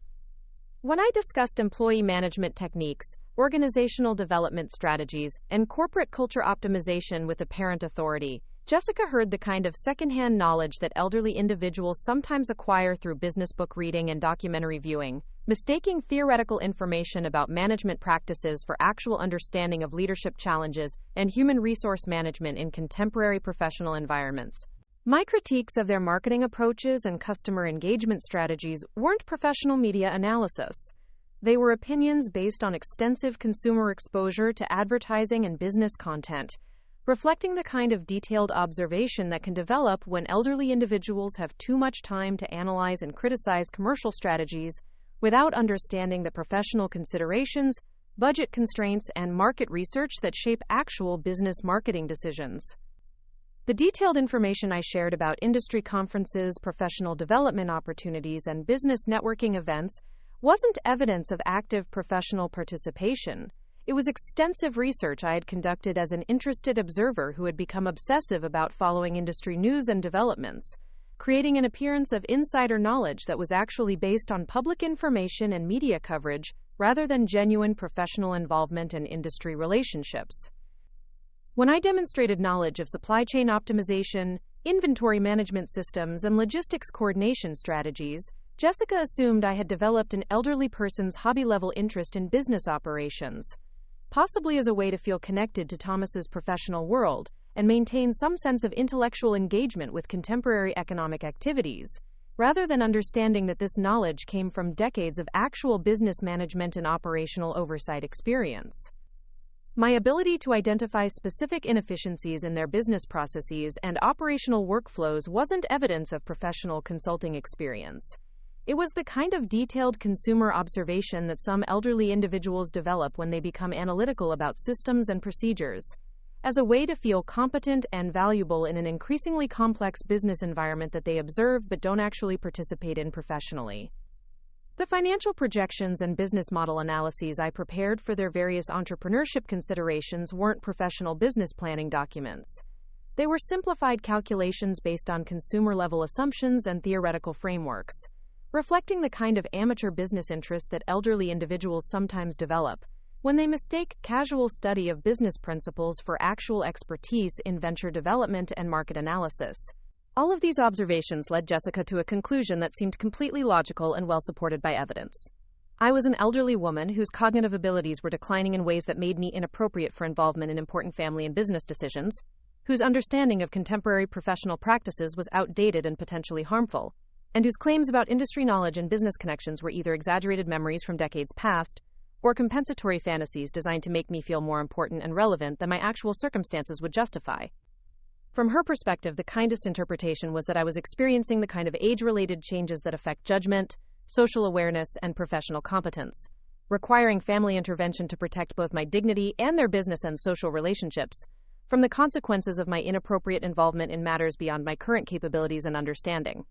When I discussed employee management techniques, organizational development strategies, and corporate culture optimization with apparent authority, Jessica heard the kind of secondhand knowledge that elderly individuals sometimes acquire through business book reading and documentary viewing, mistaking theoretical information about management practices for actual understanding of leadership challenges and human resource management in contemporary professional environments. My critiques of their marketing approaches and customer engagement strategies weren't professional media analysis. They were opinions based on extensive consumer exposure to advertising and business content, reflecting the kind of detailed observation that can develop when elderly individuals have too much time to analyze and criticize commercial strategies without understanding the professional considerations, budget constraints, and market research that shape actual business marketing decisions. The detailed information I shared about industry conferences, professional development opportunities, and business networking events wasn't evidence of active professional participation. It was extensive research I had conducted as an interested observer who had become obsessive about following industry news and developments, creating an appearance of insider knowledge that was actually based on public information and media coverage rather than genuine professional involvement and industry relationships. When I demonstrated knowledge of supply chain optimization, inventory management systems, and logistics coordination strategies, Jessica assumed I had developed an elderly person's hobby-level interest in business operations, possibly as a way to feel connected to Thomas's professional world and maintain some sense of intellectual engagement with contemporary economic activities, rather than understanding that this knowledge came from decades of actual business management and operational oversight experience. My ability to identify specific inefficiencies in their business processes and operational workflows wasn't evidence of professional consulting experience. It was the kind of detailed consumer observation that some elderly individuals develop when they become analytical about systems and procedures, as a way to feel competent and valuable in an increasingly complex business environment that they observe but don't actually participate in professionally. The financial projections and business model analyses I prepared for their various entrepreneurship considerations weren't professional business planning documents. They were simplified calculations based on consumer-level assumptions and theoretical frameworks, reflecting the kind of amateur business interest that elderly individuals sometimes develop when they mistake casual study of business principles for actual expertise in venture development and market analysis. All of these observations led Jessica to a conclusion that seemed completely logical and well supported by evidence. I was an elderly woman whose cognitive abilities were declining in ways that made me inappropriate for involvement in important family and business decisions, whose understanding of contemporary professional practices was outdated and potentially harmful, and whose claims about industry knowledge and business connections were either exaggerated memories from decades past or compensatory fantasies designed to make me feel more important and relevant than my actual circumstances would justify. From her perspective, the kindest interpretation was that I was experiencing the kind of age-related changes that affect judgment, social awareness, and professional competence, requiring family intervention to protect both my dignity and their business and social relationships from the consequences of my inappropriate involvement in matters beyond my current capabilities and understanding.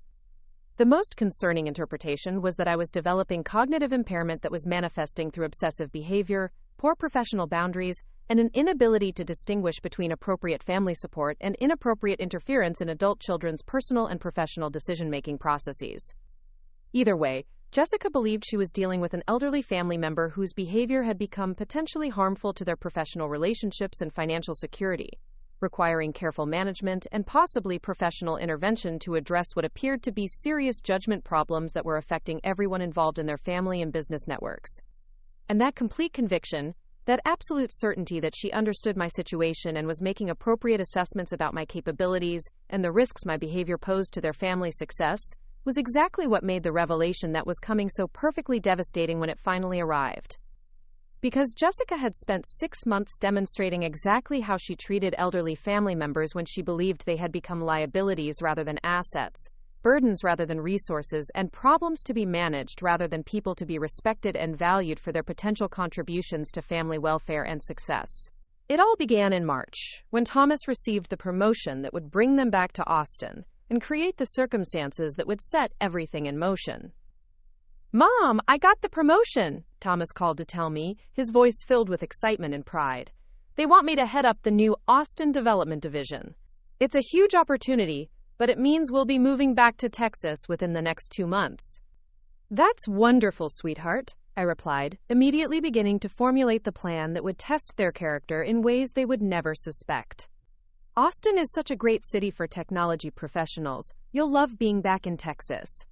The most concerning interpretation was that I was developing cognitive impairment that was manifesting through obsessive behavior, poor professional boundaries, and an inability to distinguish between appropriate family support and inappropriate interference in adult children's personal and professional decision-making processes. Either way, Jessica believed she was dealing with an elderly family member whose behavior had become potentially harmful to their professional relationships and financial security, requiring careful management and possibly professional intervention to address what appeared to be serious judgment problems that were affecting everyone involved in their family and business networks. And that complete conviction, that absolute certainty that she understood my situation and was making appropriate assessments about my capabilities and the risks my behavior posed to their family's success, was exactly what made the revelation that was coming so perfectly devastating when it finally arrived. Because Jessica had spent 6 months demonstrating exactly how she treated elderly family members when she believed they had become liabilities rather than assets, burdens rather than resources, and problems to be managed rather than people to be respected and valued for their potential contributions to family welfare and success. It all began in March, when Thomas received the promotion that would bring them back to Austin and create the circumstances that would set everything in motion. "Mom, I got the promotion," Thomas called to tell me, his voice filled with excitement and pride. "They want me to head up the new Austin Development Division. It's a huge opportunity, but it means we'll be moving back to Texas within the next 2 months." "That's wonderful, sweetheart," I replied, immediately beginning to formulate the plan that would test their character in ways they would never suspect. "Austin is such a great city for technology professionals. You'll love being back in Texas."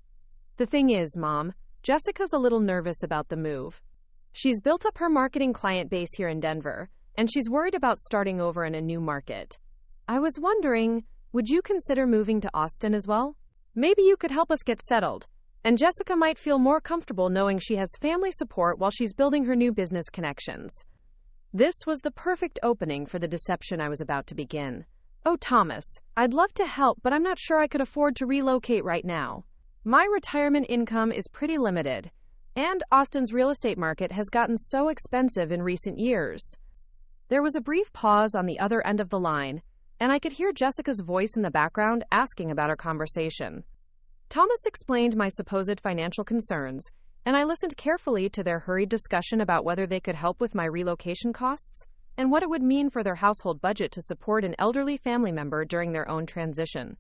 "The thing is, Mom, Jessica's a little nervous about the move. She's built up her marketing client base here in Denver, and she's worried about starting over in a new market. I was wondering, would you consider moving to Austin as well? Maybe you could help us get settled, and Jessica might feel more comfortable knowing she has family support while she's building her new business connections." This was the perfect opening for the deception I was about to begin. "Oh, Thomas, I'd love to help, but I'm not sure I could afford to relocate right now. My retirement income is pretty limited, and Austin's real estate market has gotten so expensive in recent years." There was a brief pause on the other end of the line, and I could hear Jessica's voice in the background asking about our conversation. Thomas explained my supposed financial concerns, and I listened carefully to their hurried discussion about whether they could help with my relocation costs and what it would mean for their household budget to support an elderly family member during their own transition.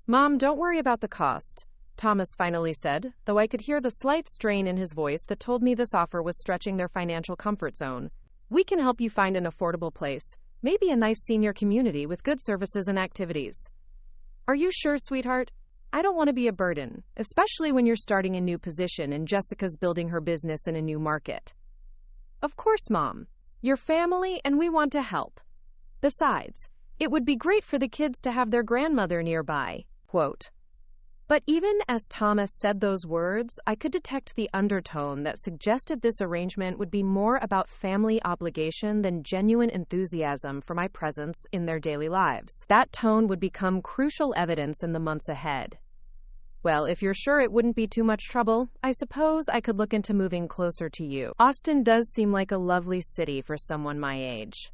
"Mom, don't worry about the cost," Thomas finally said, though I could hear the slight strain in his voice that told me this offer was stretching their financial comfort zone. "We can help you find an affordable place, maybe a nice senior community with good services and activities." "Are you sure, sweetheart? I don't want to be a burden, especially when you're starting a new position and Jessica's building her business in a new market." "Of course, Mom. You're family and we want to help. Besides, it would be great for the kids to have their grandmother nearby." Quote. But even as Thomas said those words, I could detect the undertone that suggested this arrangement would be more about family obligation than genuine enthusiasm for my presence in their daily lives. That tone would become crucial evidence in the months ahead. Well, if you're sure it wouldn't be too much trouble, I suppose I could look into moving closer to you. Austin does seem like a lovely city for someone my age.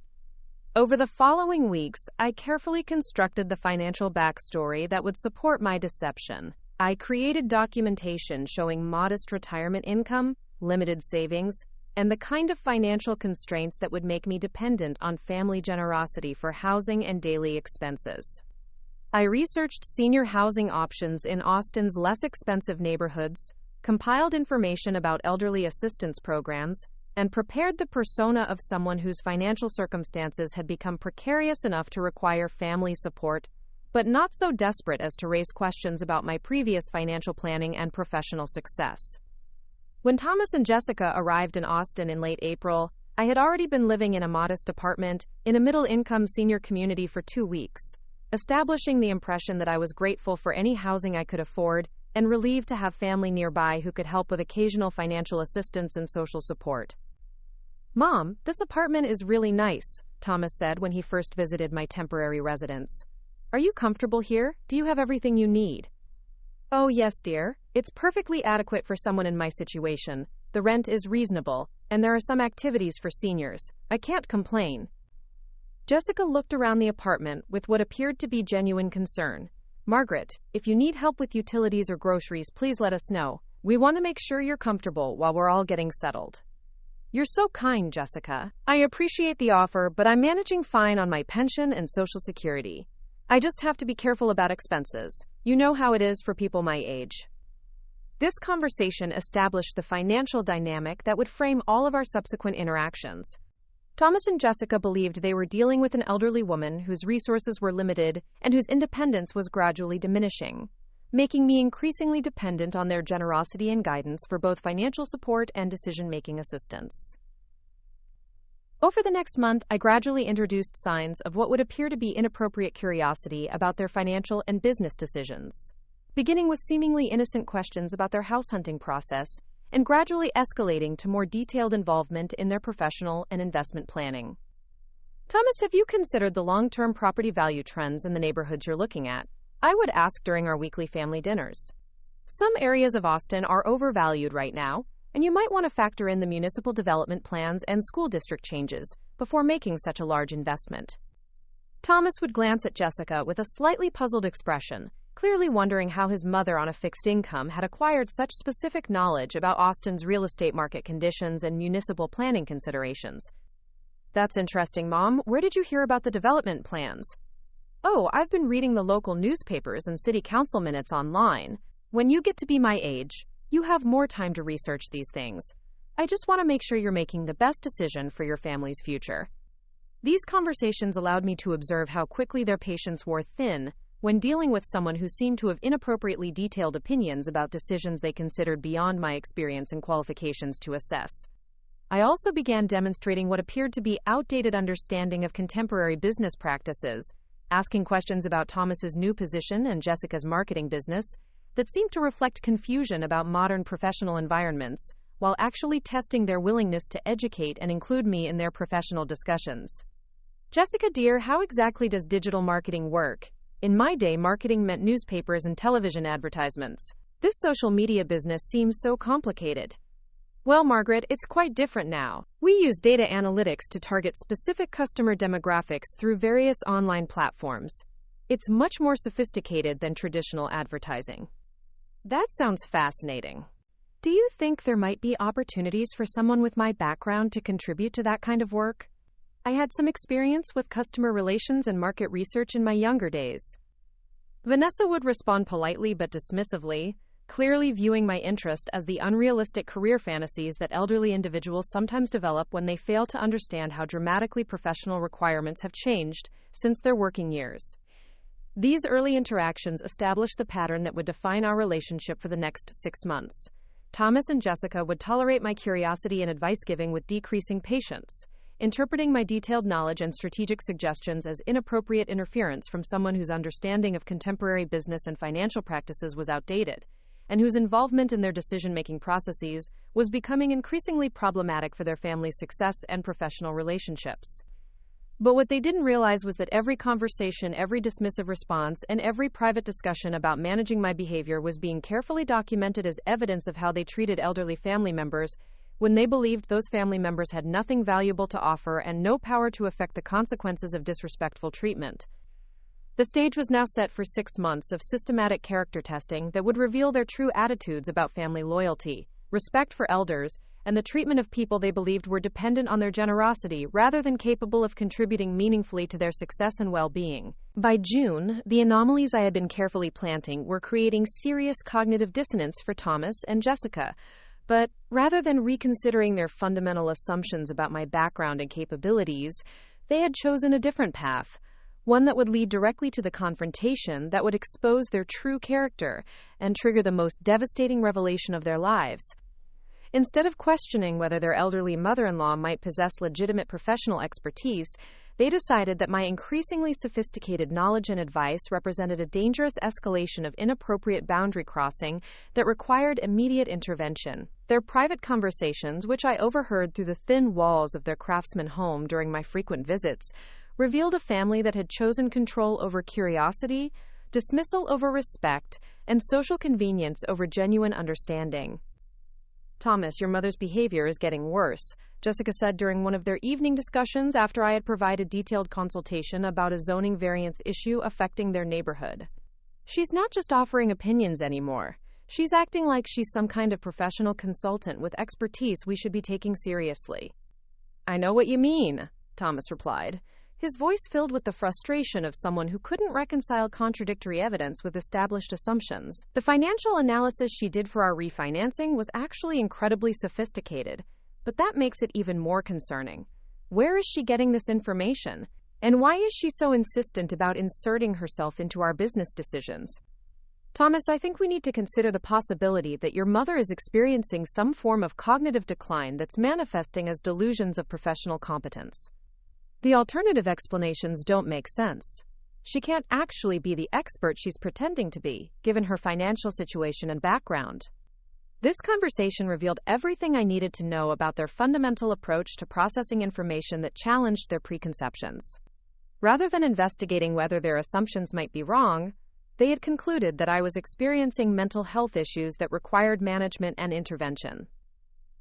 Over the following weeks, I carefully constructed the financial backstory that would support my deception. I created documentation showing modest retirement income, limited savings, and the kind of financial constraints that would make me dependent on family generosity for housing and daily expenses. I researched senior housing options in Austin's less expensive neighborhoods, compiled information about elderly assistance programs, and prepared the persona of someone whose financial circumstances had become precarious enough to require family support, but not so desperate as to raise questions about my previous financial planning and professional success. When Thomas and Jessica arrived in Austin in late April, I had already been living in a modest apartment in a middle-income senior community for 2 weeks, establishing the impression that I was grateful for any housing I could afford and relieved to have family nearby who could help with occasional financial assistance and social support. "Mom, this apartment is really nice," Thomas said when he first visited my temporary residence. "Are you comfortable here? Do you have everything you need?" "Oh, yes, dear. It's perfectly adequate for someone in my situation. The rent is reasonable, and there are some activities for seniors. I can't complain." Jessica looked around the apartment with what appeared to be genuine concern. "Margaret, if you need help with utilities or groceries, please let us know. We want to make sure you're comfortable while we're all getting settled." "You're so kind, Jessica. I appreciate the offer, but I'm managing fine on my pension and Social Security. I just have to be careful about expenses. You know how it is for people my age." This conversation established the financial dynamic that would frame all of our subsequent interactions. Thomas and Jessica believed they were dealing with an elderly woman whose resources were limited and whose independence was gradually diminishing, making me increasingly dependent on their generosity and guidance for both financial support and decision-making assistance. Over the next month, I gradually introduced signs of what would appear to be inappropriate curiosity about their financial and business decisions, beginning with seemingly innocent questions about their house hunting process and gradually escalating to more detailed involvement in their professional and investment planning. "Thomas, have you considered the long-term property value trends in the neighborhoods you're looking at?" I would ask during our weekly family dinners. "Some areas of Austin are overvalued right now, and you might want to factor in the municipal development plans and school district changes before making such a large investment." Thomas would glance at Jessica with a slightly puzzled expression, clearly wondering how his mother on a fixed income had acquired such specific knowledge about Austin's real estate market conditions and municipal planning considerations. "That's interesting, Mom. Where did you hear about the development plans?" "Oh, I've been reading the local newspapers and city council minutes online. When you get to be my age, you have more time to research these things. I just want to make sure you're making the best decision for your family's future." These conversations allowed me to observe how quickly their patience wore thin when dealing with someone who seemed to have inappropriately detailed opinions about decisions they considered beyond my experience and qualifications to assess. I also began demonstrating what appeared to be outdated understanding of contemporary business practices, asking questions about Thomas's new position and Jessica's marketing business that seemed to reflect confusion about modern professional environments, while actually testing their willingness to educate and include me in their professional discussions. "Jessica, dear, how exactly does digital marketing work? In my day, marketing meant newspapers and television advertisements. This social media business seems so complicated." "Well, Margaret, it's quite different now. We use data analytics to target specific customer demographics through various online platforms. It's much more sophisticated than traditional advertising." "That sounds fascinating. Do you think there might be opportunities for someone with my background to contribute to that kind of work? I had some experience with customer relations and market research in my younger days." Vanessa would respond politely but dismissively, clearly viewing my interest as the unrealistic career fantasies that elderly individuals sometimes develop when they fail to understand how dramatically professional requirements have changed since their working years. These early interactions established the pattern that would define our relationship for the next 6 months. Thomas and Jessica would tolerate my curiosity and advice-giving with decreasing patience, interpreting my detailed knowledge and strategic suggestions as inappropriate interference from someone whose understanding of contemporary business and financial practices was outdated, and whose involvement in their decision-making processes was becoming increasingly problematic for their family's success and professional relationships. But what they didn't realize was that every conversation, every dismissive response, and every private discussion about managing my behavior was being carefully documented as evidence of how they treated elderly family members when they believed those family members had nothing valuable to offer and no power to affect the consequences of disrespectful treatment. The stage was now set for 6 months of systematic character testing that would reveal their true attitudes about family loyalty, respect for elders, and the treatment of people they believed were dependent on their generosity rather than capable of contributing meaningfully to their success and well-being. By June, the anomalies I had been carefully planting were creating serious cognitive dissonance for Thomas and Jessica. But rather than reconsidering their fundamental assumptions about my background and capabilities, they had chosen a different path, one that would lead directly to the confrontation that would expose their true character and trigger the most devastating revelation of their lives. Instead of questioning whether their elderly mother-in-law might possess legitimate professional expertise, they decided that my increasingly sophisticated knowledge and advice represented a dangerous escalation of inappropriate boundary crossing that required immediate intervention. Their private conversations, which I overheard through the thin walls of their Craftsman home during my frequent visits, revealed a family that had chosen control over curiosity, dismissal over respect, and social convenience over genuine understanding. "Thomas, your mother's behavior is getting worse," Jessica said during one of their evening discussions after I had provided detailed consultation about a zoning variance issue affecting their neighborhood. "She's not just offering opinions anymore. She's acting like she's some kind of professional consultant with expertise we should be taking seriously." "I know what you mean," Thomas replied, his voice filled with the frustration of someone who couldn't reconcile contradictory evidence with established assumptions. "The financial analysis she did for our refinancing was actually incredibly sophisticated, but that makes it even more concerning. Where is she getting this information? And why is she so insistent about inserting herself into our business decisions? Thomas, I think we need to consider the possibility that your mother is experiencing some form of cognitive decline that's manifesting as delusions of professional competence. The alternative explanations don't make sense. She can't actually be the expert she's pretending to be, given her financial situation and background." This conversation revealed everything I needed to know about their fundamental approach to processing information that challenged their preconceptions. Rather than investigating whether their assumptions might be wrong, they had concluded that I was experiencing mental health issues that required management and intervention.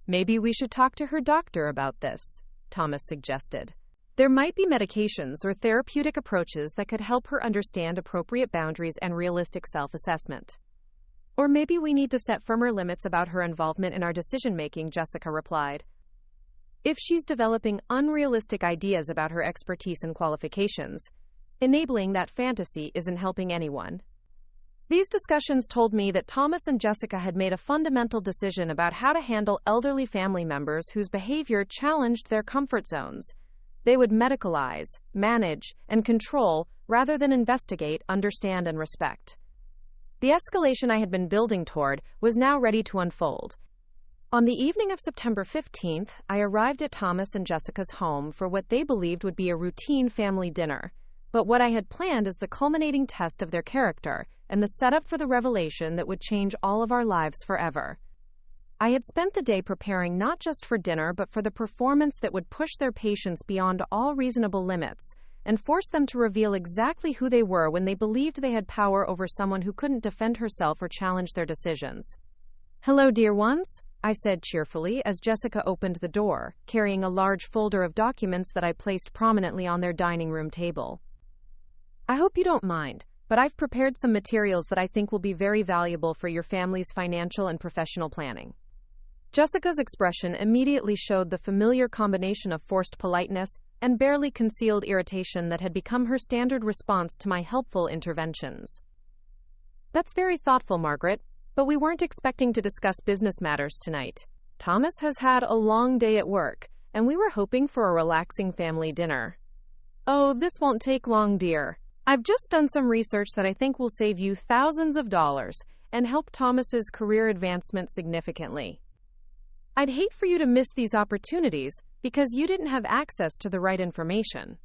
"Maybe we should talk to her doctor about this," Thomas suggested. "There might be medications or therapeutic approaches that could help her understand appropriate boundaries and realistic self-assessment. Or maybe we need to set firmer limits about her involvement in our decision-making," Jessica replied. "If she's developing unrealistic ideas about her expertise and qualifications, enabling that fantasy isn't helping anyone." These discussions told me that Thomas and Jessica had made a fundamental decision about how to handle elderly family members whose behavior challenged their comfort zones. They would medicalize, manage, and control rather than investigate, understand, and respect. The escalation I had been building toward was now ready to unfold. On the evening of September 15th, I arrived at Thomas and Jessica's home for what they believed would be a routine family dinner, but what I had planned as the culminating test of their character and the setup for the revelation that would change all of our lives forever. I had spent the day preparing not just for dinner but for the performance that would push their patience beyond all reasonable limits and force them to reveal exactly who they were when they believed they had power over someone who couldn't defend herself or challenge their decisions. "Hello, dear ones," I said cheerfully as Jessica opened the door, carrying a large folder of documents that I placed prominently on their dining room table. "I hope you don't mind, but I've prepared some materials that I think will be very valuable for your family's financial and professional planning." Jessica's expression immediately showed the familiar combination of forced politeness and barely concealed irritation that had become her standard response to my helpful interventions. "That's very thoughtful, Margaret, but we weren't expecting to discuss business matters tonight. Thomas has had a long day at work, and we were hoping for a relaxing family dinner." "Oh, this won't take long, dear. I've just done some research that I think will save you thousands of dollars and help Thomas's career advancement significantly." I'd hate for you to miss these opportunities because you didn't have access to the right information.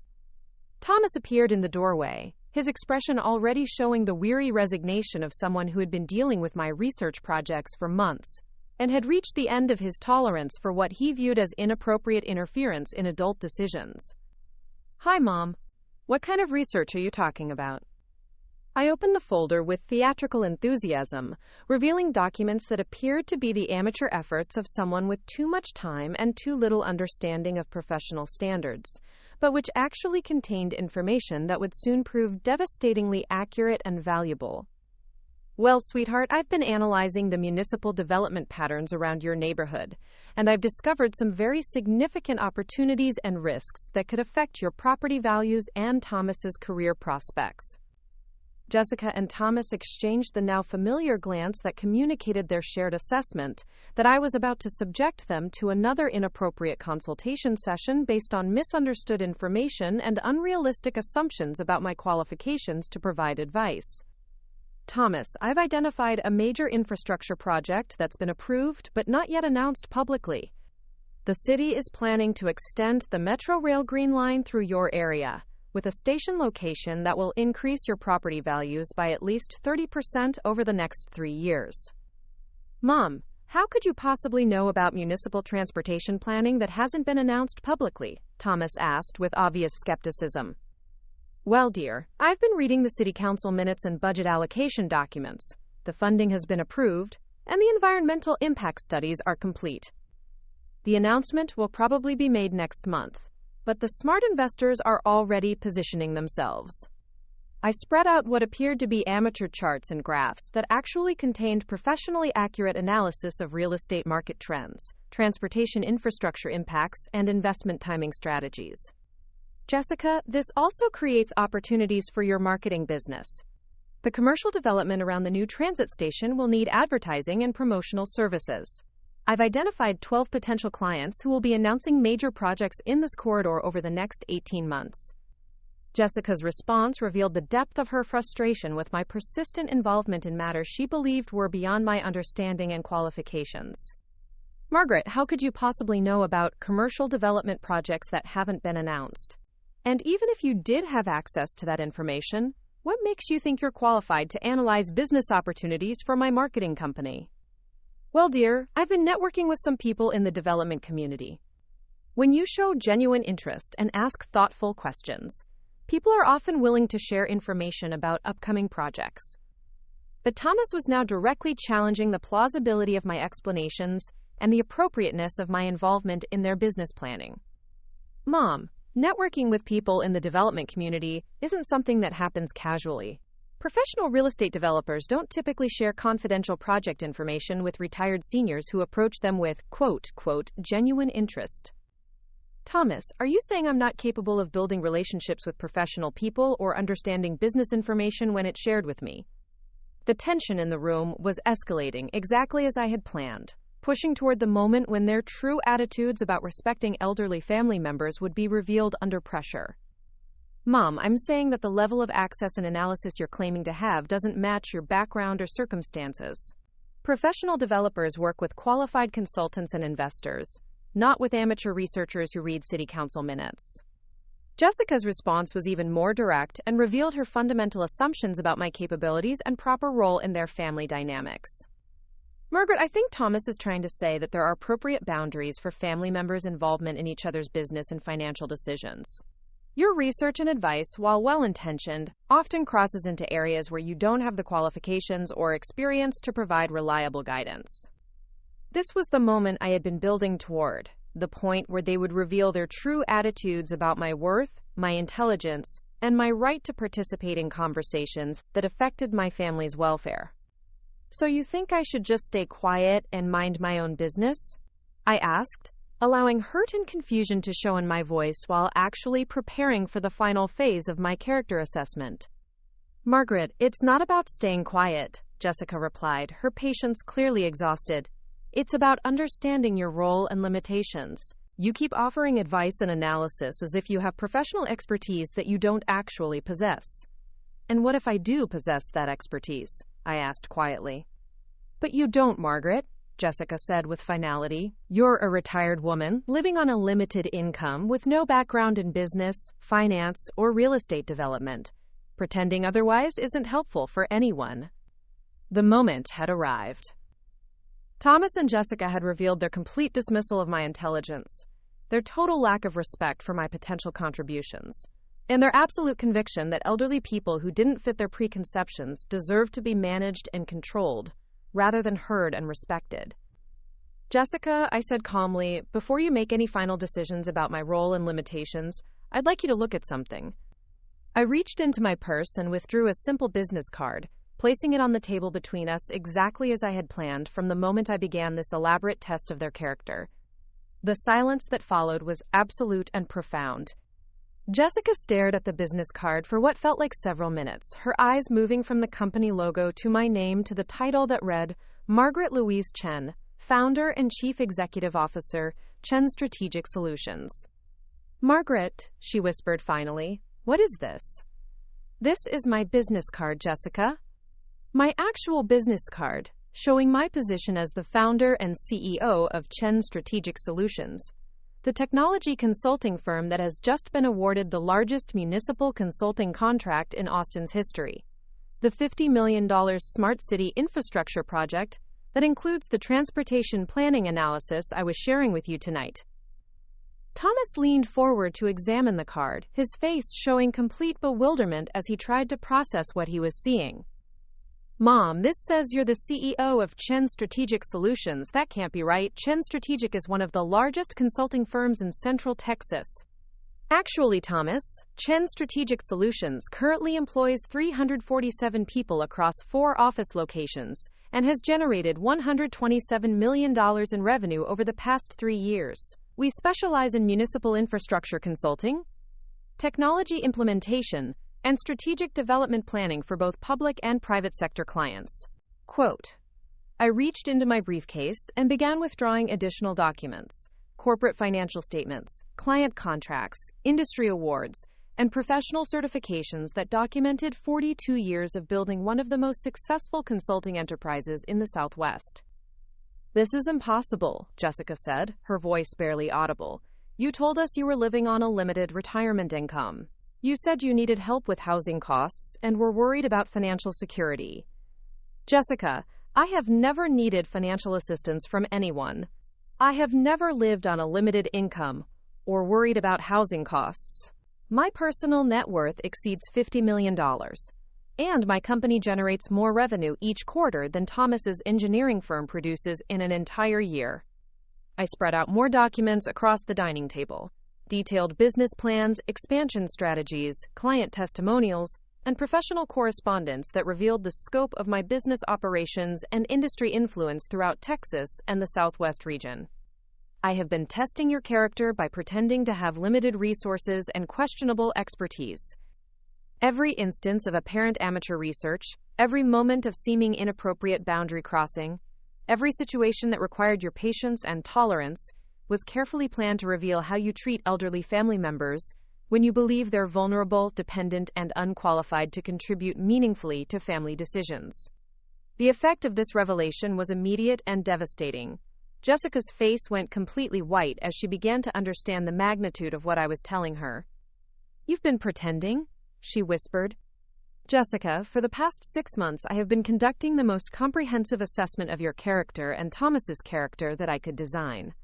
Thomas appeared in the doorway, his expression already showing the weary resignation of someone who had been dealing with my research projects for months and had reached the end of his tolerance for what he viewed as inappropriate interference in adult decisions. Hi, Mom. What kind of research are you talking about? I opened the folder with theatrical enthusiasm, revealing documents that appeared to be the amateur efforts of someone with too much time and too little understanding of professional standards, but which actually contained information that would soon prove devastatingly accurate and valuable. Well, sweetheart, I've been analyzing the municipal development patterns around your neighborhood, and I've discovered some very significant opportunities and risks that could affect your property values and Thomas's career prospects. Jessica and Thomas exchanged the now familiar glance that communicated their shared assessment that I was about to subject them to another inappropriate consultation session based on misunderstood information and unrealistic assumptions about my qualifications to provide advice. Thomas, I've identified a major infrastructure project that's been approved but not yet announced publicly. The city is planning to extend the Metro Rail Green Line through your area, with a station location that will increase your property values by at least 30% over the next 3 years. Mom, how could you possibly know about municipal transportation planning that hasn't been announced publicly? Thomas asked with obvious skepticism. Well, dear, I've been reading the City Council minutes and budget allocation documents. The funding has been approved, and the environmental impact studies are complete. The announcement will probably be made next month, but the smart investors are already positioning themselves. I spread out what appeared to be amateur charts and graphs that actually contained professionally accurate analysis of real estate market trends, transportation infrastructure impacts, and investment timing strategies. Jessica, this also creates opportunities for your marketing business. The commercial development around the new transit station will need advertising and promotional services. I've identified 12 potential clients who will be announcing major projects in this corridor over the next 18 months. Jessica's response revealed the depth of her frustration with my persistent involvement in matters she believed were beyond my understanding and qualifications. Margaret, how could you possibly know about commercial development projects that haven't been announced? And even if you did have access to that information, what makes you think you're qualified to analyze business opportunities for my marketing company? Well, dear, I've been networking with some people in the development community. When you show genuine interest and ask thoughtful questions, people are often willing to share information about upcoming projects. But Thomas was now directly challenging the plausibility of my explanations and the appropriateness of my involvement in their business planning. Mom, networking with people in the development community isn't something that happens casually. Professional real estate developers don't typically share confidential project information with retired seniors who approach them with, quote, genuine interest. Thomas, are you saying I'm not capable of building relationships with professional people or understanding business information when it's shared with me? The tension in the room was escalating exactly as I had planned, pushing toward the moment when their true attitudes about respecting elderly family members would be revealed under pressure. Mom, I'm saying that the level of access and analysis you're claiming to have doesn't match your background or circumstances. Professional developers work with qualified consultants and investors, not with amateur researchers who read City Council minutes. Jessica's response was even more direct and revealed her fundamental assumptions about my capabilities and proper role in their family dynamics. Margaret, I think Thomas is trying to say that there are appropriate boundaries for family members' involvement in each other's business and financial decisions. Your research and advice, while well-intentioned, often crosses into areas where you don't have the qualifications or experience to provide reliable guidance. This was the moment I had been building toward, the point where they would reveal their true attitudes about my worth, my intelligence, and my right to participate in conversations that affected my family's welfare. So you think I should just stay quiet and mind my own business? I asked, allowing hurt and confusion to show in my voice while actually preparing for the final phase of my character assessment. Margaret, it's not about staying quiet, Jessica replied, her patience clearly exhausted. It's about understanding your role and limitations. You keep offering advice and analysis as if you have professional expertise that you don't actually possess. And what if I do possess that expertise? I asked quietly. But you don't, Margaret. Jessica said with finality. You're a retired woman, living on a limited income with no background in business, finance, or real estate development. Pretending otherwise isn't helpful for anyone. The moment had arrived. Thomas and Jessica had revealed their complete dismissal of my intelligence, their total lack of respect for my potential contributions, and their absolute conviction that elderly people who didn't fit their preconceptions deserved to be managed and controlled, rather than heard and respected. Jessica, I said calmly, before you make any final decisions about my role and limitations, I'd like you to look at something. I reached into my purse and withdrew a simple business card, placing it on the table between us exactly as I had planned from the moment I began this elaborate test of their character. The silence that followed was absolute and profound. Jessica stared at the business card for what felt like several minutes, her eyes moving from the company logo to my name to the title that read, Margaret Louise Chen, Founder and Chief Executive Officer, Chen Strategic Solutions. Margaret, she whispered finally, what is this? This is my business card, Jessica. My actual business card, showing my position as the founder and CEO of Chen Strategic Solutions, the technology consulting firm that has just been awarded the largest municipal consulting contract in Austin's history, the $50 million Smart City Infrastructure project that includes the transportation planning analysis I was sharing with you tonight. Thomas leaned forward to examine the card, his face showing complete bewilderment as he tried to process what he was seeing. Mom, this says you're the CEO of Chen Strategic Solutions. That can't be right. Chen Strategic is one of the largest consulting firms in Central Texas. Actually, Thomas, Chen Strategic Solutions currently employs 347 people across 4 office locations and has generated $127 million in revenue over the past 3 years. We specialize in municipal infrastructure consulting, technology implementation, and strategic development planning for both public and private sector clients. Quote, I reached into my briefcase and began withdrawing additional documents, corporate financial statements, client contracts, industry awards, and professional certifications that documented 42 years of building one of the most successful consulting enterprises in the Southwest. This is impossible, Jessica said, her voice barely audible. You told us you were living on a limited retirement income. You said you needed help with housing costs and were worried about financial security. Jessica, I have never needed financial assistance from anyone. I have never lived on a limited income or worried about housing costs. My personal net worth exceeds $50 million, and my company generates more revenue each quarter than Thomas's engineering firm produces in an entire year. I spread out more documents across the dining table. Detailed business plans, expansion strategies, client testimonials, and professional correspondence that revealed the scope of my business operations and industry influence throughout Texas and the Southwest region. I have been testing your character by pretending to have limited resources and questionable expertise. Every instance of apparent amateur research, every moment of seeming inappropriate boundary crossing, every situation that required your patience and tolerance was carefully planned to reveal how you treat elderly family members when you believe they're vulnerable, dependent, and unqualified to contribute meaningfully to family decisions. The effect of this revelation was immediate and devastating. Jessica's face went completely white as she began to understand the magnitude of what I was telling her. You've been pretending? She whispered. Jessica, for the past 6 months I have been conducting the most comprehensive assessment of your character and Thomas's character that I could design.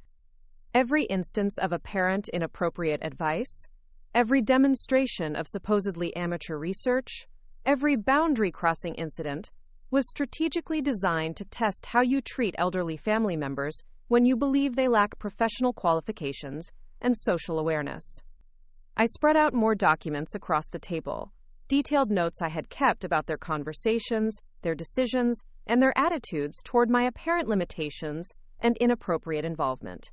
Every instance of apparent inappropriate advice, every demonstration of supposedly amateur research, every boundary-crossing incident was strategically designed to test how you treat elderly family members when you believe they lack professional qualifications and social awareness. I spread out more documents across the table, detailed notes I had kept about their conversations, their decisions, and their attitudes toward my apparent limitations and inappropriate involvement.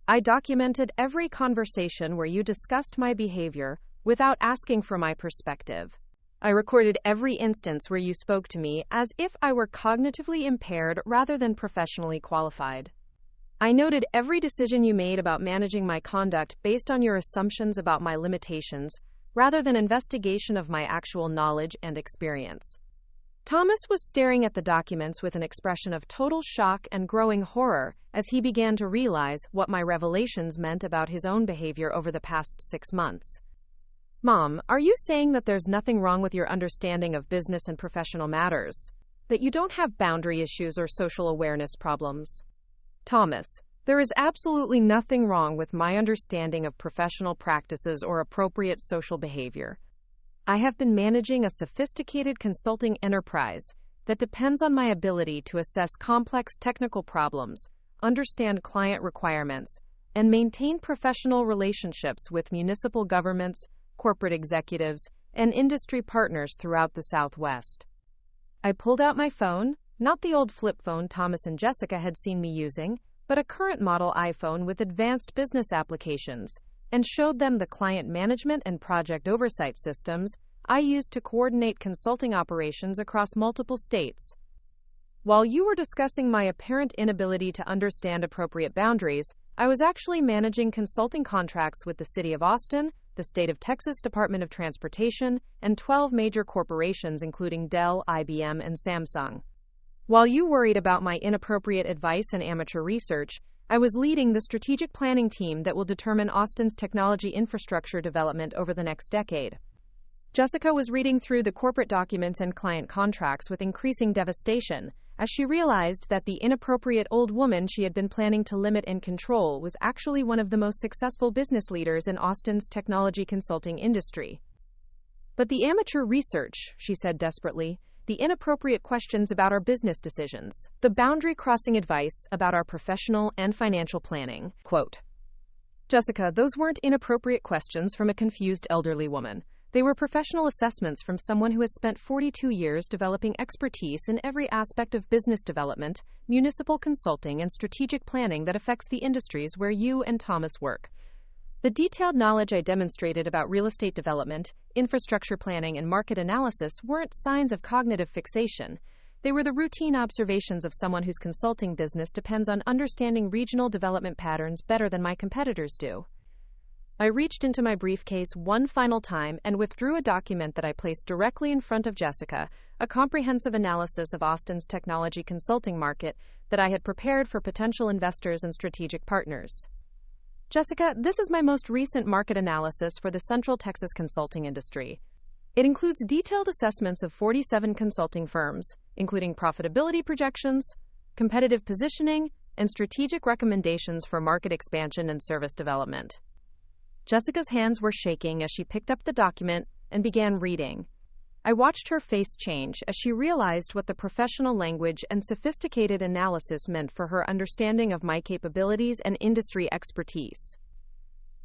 I documented every conversation where you discussed my behavior without asking for my perspective. I recorded every instance where you spoke to me as if I were cognitively impaired rather than professionally qualified. I noted every decision you made about managing my conduct based on your assumptions about my limitations rather than investigation of my actual knowledge and experience. Thomas was staring at the documents with an expression of total shock and growing horror as he began to realize what my revelations meant about his own behavior over the past 6 months. Mom, are you saying that there's nothing wrong with your understanding of business and professional matters? That you don't have boundary issues or social awareness problems? Thomas, there is absolutely nothing wrong with my understanding of professional practices or appropriate social behavior. I have been managing a sophisticated consulting enterprise that depends on my ability to assess complex technical problems, understand client requirements, and maintain professional relationships with municipal governments, corporate executives, and industry partners throughout the Southwest. I pulled out my phone, not the old flip phone Thomas and Jessica had seen me using, but a current model iPhone with advanced business applications, and showed them the client management and project oversight systems I use to coordinate consulting operations across multiple states. While you were discussing my apparent inability to understand appropriate boundaries, I was actually managing consulting contracts with the City of Austin, the State of Texas Department of Transportation, and 12 major corporations including Dell, IBM, and Samsung. While you worried about my inappropriate advice and amateur research, I was leading the strategic planning team that will determine Austin's technology infrastructure development over the next decade. Jessica was reading through the corporate documents and client contracts with increasing devastation, as she realized that the inappropriate old woman she had been planning to limit and control was actually one of the most successful business leaders in Austin's technology consulting industry. But the amateur research, she said desperately, the inappropriate questions about our business decisions, the boundary-crossing advice about our professional and financial planning. Quote, Jessica, those weren't inappropriate questions from a confused elderly woman. They were professional assessments from someone who has spent 42 years developing expertise in every aspect of business development, municipal consulting, and strategic planning that affects the industries where you and Thomas work. The detailed knowledge I demonstrated about real estate development, infrastructure planning, and market analysis weren't signs of cognitive fixation. They were the routine observations of someone whose consulting business depends on understanding regional development patterns better than my competitors do. I reached into my briefcase one final time and withdrew a document that I placed directly in front of Jessica, a comprehensive analysis of Austin's technology consulting market that I had prepared for potential investors and strategic partners. Jessica, this is my most recent market analysis for the Central Texas consulting industry. It includes detailed assessments of 47 consulting firms, including profitability projections, competitive positioning, and strategic recommendations for market expansion and service development. Jessica's hands were shaking as she picked up the document and began reading. I watched her face change as she realized what the professional language and sophisticated analysis meant for her understanding of my capabilities and industry expertise.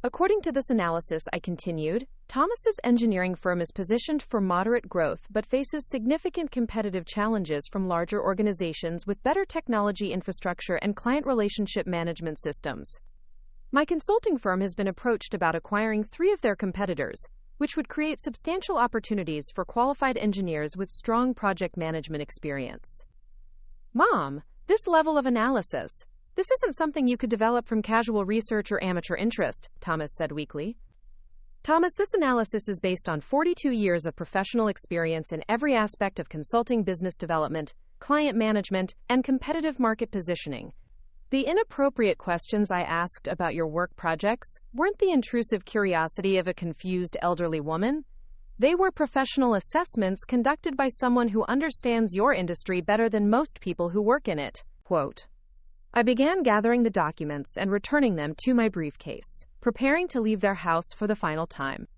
According to this analysis, I continued, Thomas's engineering firm is positioned for moderate growth but faces significant competitive challenges from larger organizations with better technology infrastructure and client relationship management systems. My consulting firm has been approached about acquiring 3 of their competitors, which would create substantial opportunities for qualified engineers with strong project management experience. Mom, this level of analysis, this isn't something you could develop from casual research or amateur interest, Thomas said weakly. Thomas, this analysis is based on 42 years of professional experience in every aspect of consulting business development, client management, and competitive market positioning. The inappropriate questions I asked about your work projects weren't the intrusive curiosity of a confused elderly woman. They were professional assessments conducted by someone who understands your industry better than most people who work in it. Quote, I began gathering the documents and returning them to my briefcase, preparing to leave their house for the final time.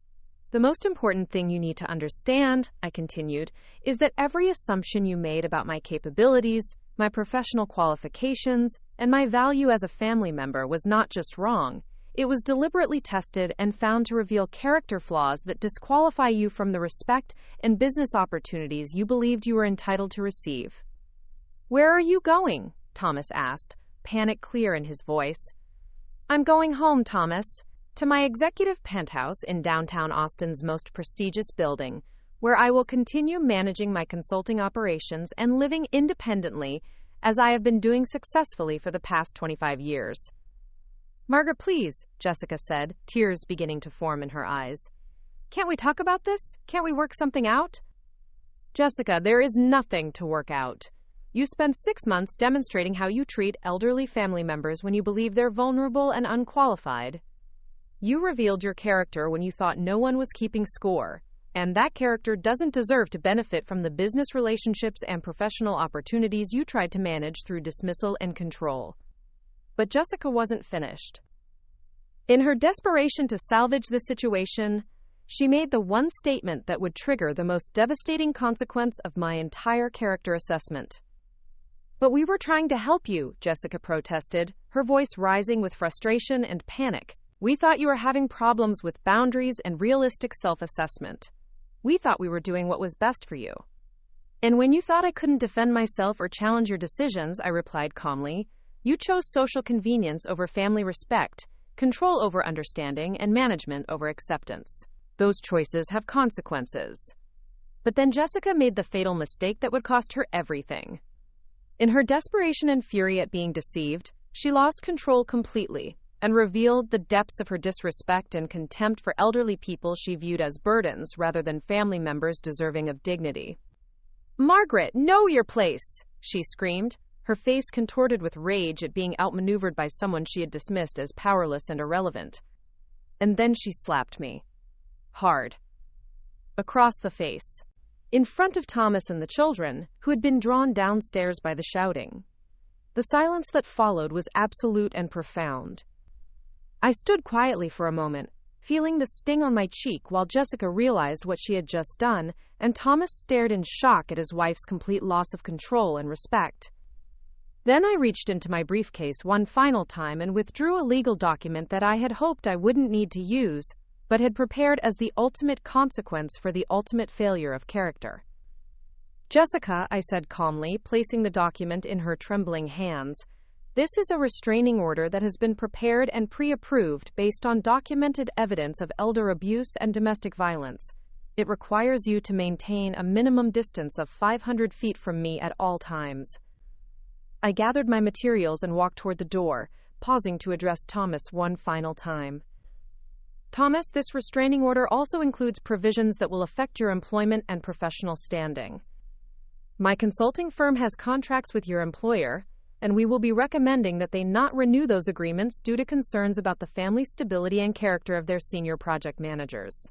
The most important thing you need to understand, I continued, is that every assumption you made about my capabilities, my professional qualifications, and my value as a family member was not just wrong. It was deliberately tested and found to reveal character flaws that disqualify you from the respect and business opportunities you believed you were entitled to receive. Where are you going? Thomas asked, panic clear in his voice. I'm going home, Thomas, to my executive penthouse in downtown Austin's most prestigious building, where I will continue managing my consulting operations and living independently as I have been doing successfully for the past 25 years. Margaret, please, Jessica said, tears beginning to form in her eyes. Can't we talk about this? Can't we work something out? Jessica, there is nothing to work out. You spent 6 months demonstrating how you treat elderly family members when you believe they're vulnerable and unqualified. You revealed your character when you thought no one was keeping score, and that character doesn't deserve to benefit from the business relationships and professional opportunities you tried to manage through dismissal and control. But Jessica wasn't finished. In her desperation to salvage the situation, she made the one statement that would trigger the most devastating consequence of my entire character assessment. But we were trying to help you, Jessica protested, her voice rising with frustration and panic. We thought you were having problems with boundaries and realistic self-assessment. We thought we were doing what was best for you. And when you thought I couldn't defend myself or challenge your decisions, I replied calmly, you chose social convenience over family respect, control over understanding, and management over acceptance. Those choices have consequences. But then Jessica made the fatal mistake that would cost her everything. In her desperation and fury at being deceived, she lost control completely and revealed the depths of her disrespect and contempt for elderly people she viewed as burdens rather than family members deserving of dignity. Margaret, know your place, she screamed, her face contorted with rage at being outmaneuvered by someone she had dismissed as powerless and irrelevant. And then she slapped me. Hard. Across the face. In front of Thomas and the children, who had been drawn downstairs by the shouting. The silence that followed was absolute and profound. I stood quietly for a moment, feeling the sting on my cheek while Jessica realized what she had just done, and Thomas stared in shock at his wife's complete loss of control and respect. Then I reached into my briefcase one final time and withdrew a legal document that I had hoped I wouldn't need to use, but had prepared as the ultimate consequence for the ultimate failure of character. Jessica, I said calmly, placing the document in her trembling hands, this is a restraining order that has been prepared and pre-approved based on documented evidence of elder abuse and domestic violence. It requires you to maintain a minimum distance of 500 feet from me at all times. I gathered my materials and walked toward the door, pausing to address Thomas one final time. Thomas, this restraining order also includes provisions that will affect your employment and professional standing. My consulting firm has contracts with your employer, and we will be recommending that they not renew those agreements due to concerns about the family stability and character of their senior project managers.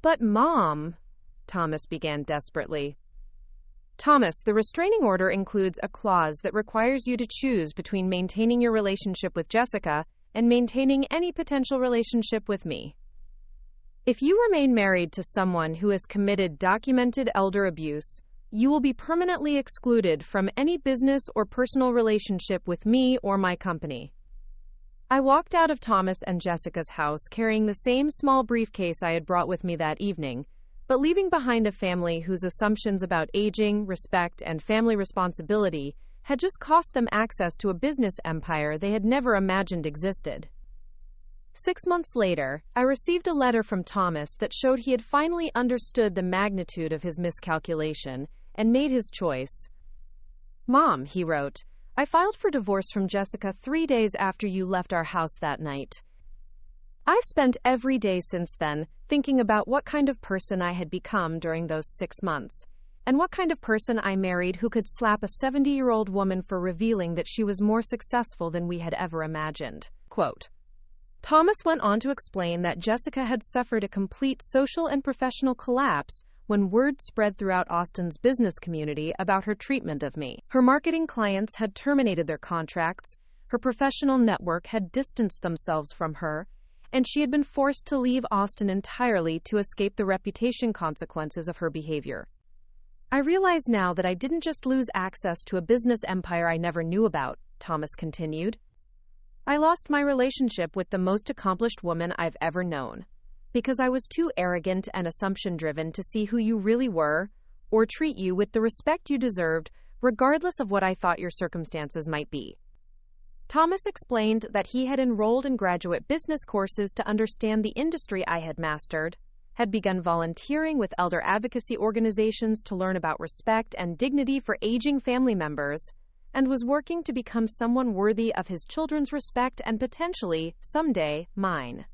But Mom, Thomas began desperately. Thomas, the restraining order includes a clause that requires you to choose between maintaining your relationship with Jessica and maintaining any potential relationship with me. If you remain married to someone who has committed documented elder abuse, you will be permanently excluded from any business or personal relationship with me or my company. I walked out of Thomas and Jessica's house carrying the same small briefcase I had brought with me that evening, but leaving behind a family whose assumptions about aging, respect, and family responsibility had just cost them access to a business empire they had never imagined existed. 6 months later, I received a letter from Thomas that showed he had finally understood the magnitude of his miscalculation and made his choice. Mom, he wrote, I filed for divorce from Jessica 3 days after you left our house that night. I've spent every day since then thinking about what kind of person I had become during those 6 months, and what kind of person I married who could slap a 70-year-old woman for revealing that she was more successful than we had ever imagined. Quote, Thomas went on to explain that Jessica had suffered a complete social and professional collapse when word spread throughout Austin's business community about her treatment of me. Her marketing clients had terminated their contracts, her professional network had distanced themselves from her, and she had been forced to leave Austin entirely to escape the reputation consequences of her behavior. I realize now that I didn't just lose access to a business empire I never knew about, Thomas continued. I lost my relationship with the most accomplished woman I've ever known, because I was too arrogant and assumption-driven to see who you really were, or treat you with the respect you deserved, regardless of what I thought your circumstances might be. Thomas explained that he had enrolled in graduate business courses to understand the industry I had mastered, had begun volunteering with elder advocacy organizations to learn about respect and dignity for aging family members, and was working to become someone worthy of his children's respect and potentially, someday, mine.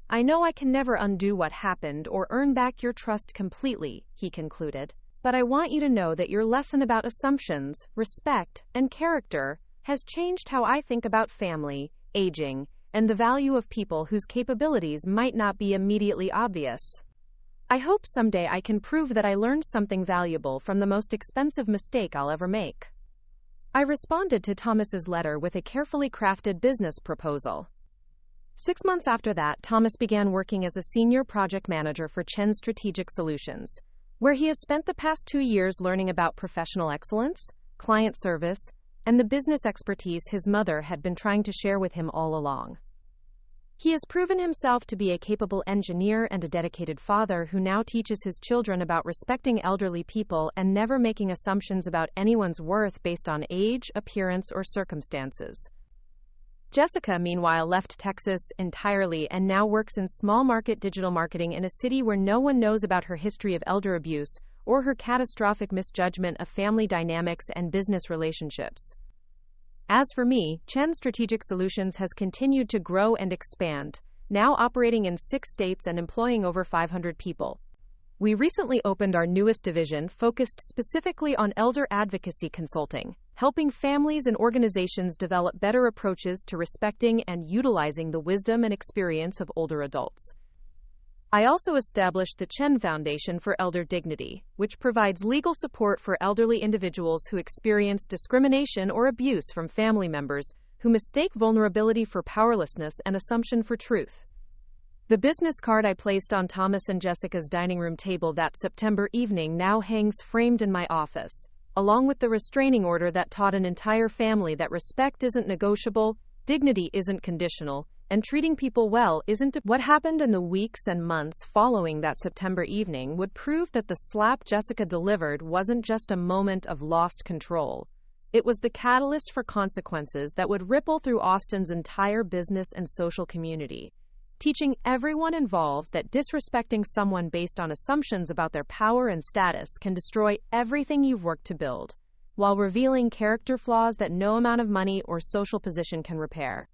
I know I can never undo what happened or earn back your trust completely, he concluded. but I want you to know that your lesson about assumptions, respect, and character has changed how I think about family, aging, and the value of people whose capabilities might not be immediately obvious. I hope someday I can prove that I learned something valuable from the most expensive mistake I'll ever make. I responded to Thomas's letter with a carefully crafted business proposal. 6 months after that, Thomas began working as a senior project manager for Chen Strategic Solutions, where he has spent the past 2 years learning about professional excellence, client service, and the business expertise his mother had been trying to share with him all along. He has proven himself to be a capable engineer and a dedicated father who now teaches his children about respecting elderly people and never making assumptions about anyone's worth based on age, appearance, or circumstances. Jessica, meanwhile, left Texas entirely and now works in small-market digital marketing in a city where no one knows about her history of elder abuse or her catastrophic misjudgment of family dynamics and business relationships. As for me, Chen Strategic Solutions has continued to grow and expand, now operating in 6 states and employing over 500 people. We recently opened our newest division focused specifically on elder advocacy consulting, helping families and organizations develop better approaches to respecting and utilizing the wisdom and experience of older adults. I also established the Chen Foundation for Elder Dignity, which provides legal support for elderly individuals who experience discrimination or abuse from family members who mistake vulnerability for powerlessness and assumption for truth. The business card I placed on Thomas and Jessica's dining room table that September evening now hangs framed in my office, along with the restraining order that taught an entire family that respect isn't negotiable, dignity isn't conditional, and treating people well isn't. What happened in the weeks and months following that September evening would prove that the slap Jessica delivered wasn't just a moment of lost control. It was the catalyst for consequences that would ripple through Austin's entire business and social community, teaching everyone involved that disrespecting someone based on assumptions about their power and status can destroy everything you've worked to build, while revealing character flaws that no amount of money or social position can repair.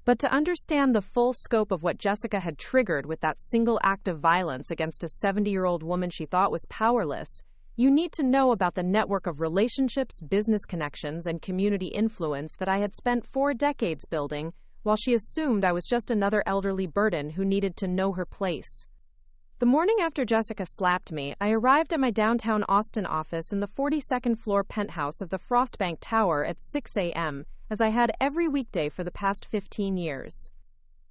But to understand the full scope of what Jessica had triggered with that single act of violence against a 70-year-old woman she thought was powerless, you need to know about the network of relationships, business connections, and community influence that I had spent 4 decades building, while she assumed I was just another elderly burden who needed to know her place. The morning after Jessica slapped me, I arrived at my downtown Austin office in the 42nd floor penthouse of the Frostbank Tower at 6 a.m., as I had every weekday for the past 15 years.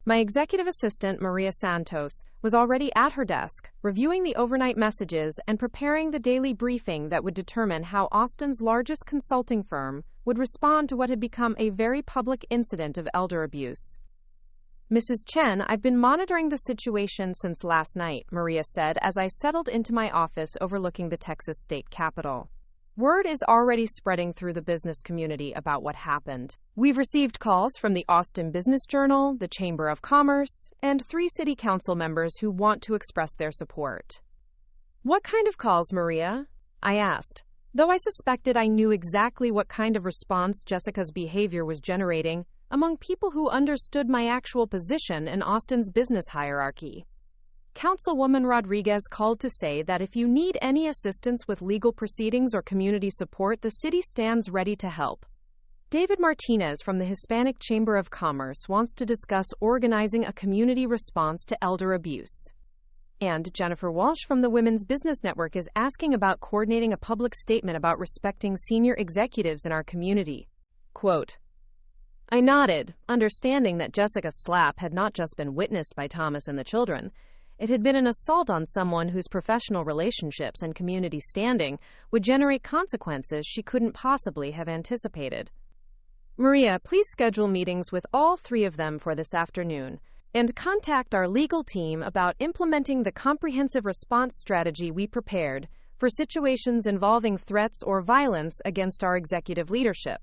My executive assistant, Maria Santos, was already at her desk, reviewing the overnight messages and preparing the daily briefing that would determine how Austin's largest consulting firm would respond to what had become a very public incident of elder abuse. Mrs. Chen, I've been monitoring the situation since last night, Maria said as I settled into my office overlooking the Texas state capitol. Word is already spreading through the business community about what happened. We've received calls from the Austin Business Journal, the Chamber of Commerce, and 3 city council members who want to express their support. What kind of calls, Maria? I asked, though I suspected I knew exactly what kind of response Jessica's behavior was generating among people who understood my actual position in Austin's business hierarchy. Councilwoman Rodriguez called to say that if you need any assistance with legal proceedings or community support, the city stands ready to help. David Martinez from the Hispanic Chamber of Commerce wants to discuss organizing a community response to elder abuse. And Jennifer Walsh from the Women's Business Network is asking about coordinating a public statement about respecting senior executives in our community. Quote, I nodded, understanding that Jessica's slap had not just been witnessed by Thomas and the children. It had been an assault on someone whose professional relationships and community standing would generate consequences she couldn't possibly have anticipated. Maria, please schedule meetings with all 3 of them for this afternoon, and contact our legal team about implementing the comprehensive response strategy we prepared for situations involving threats or violence against our executive leadership.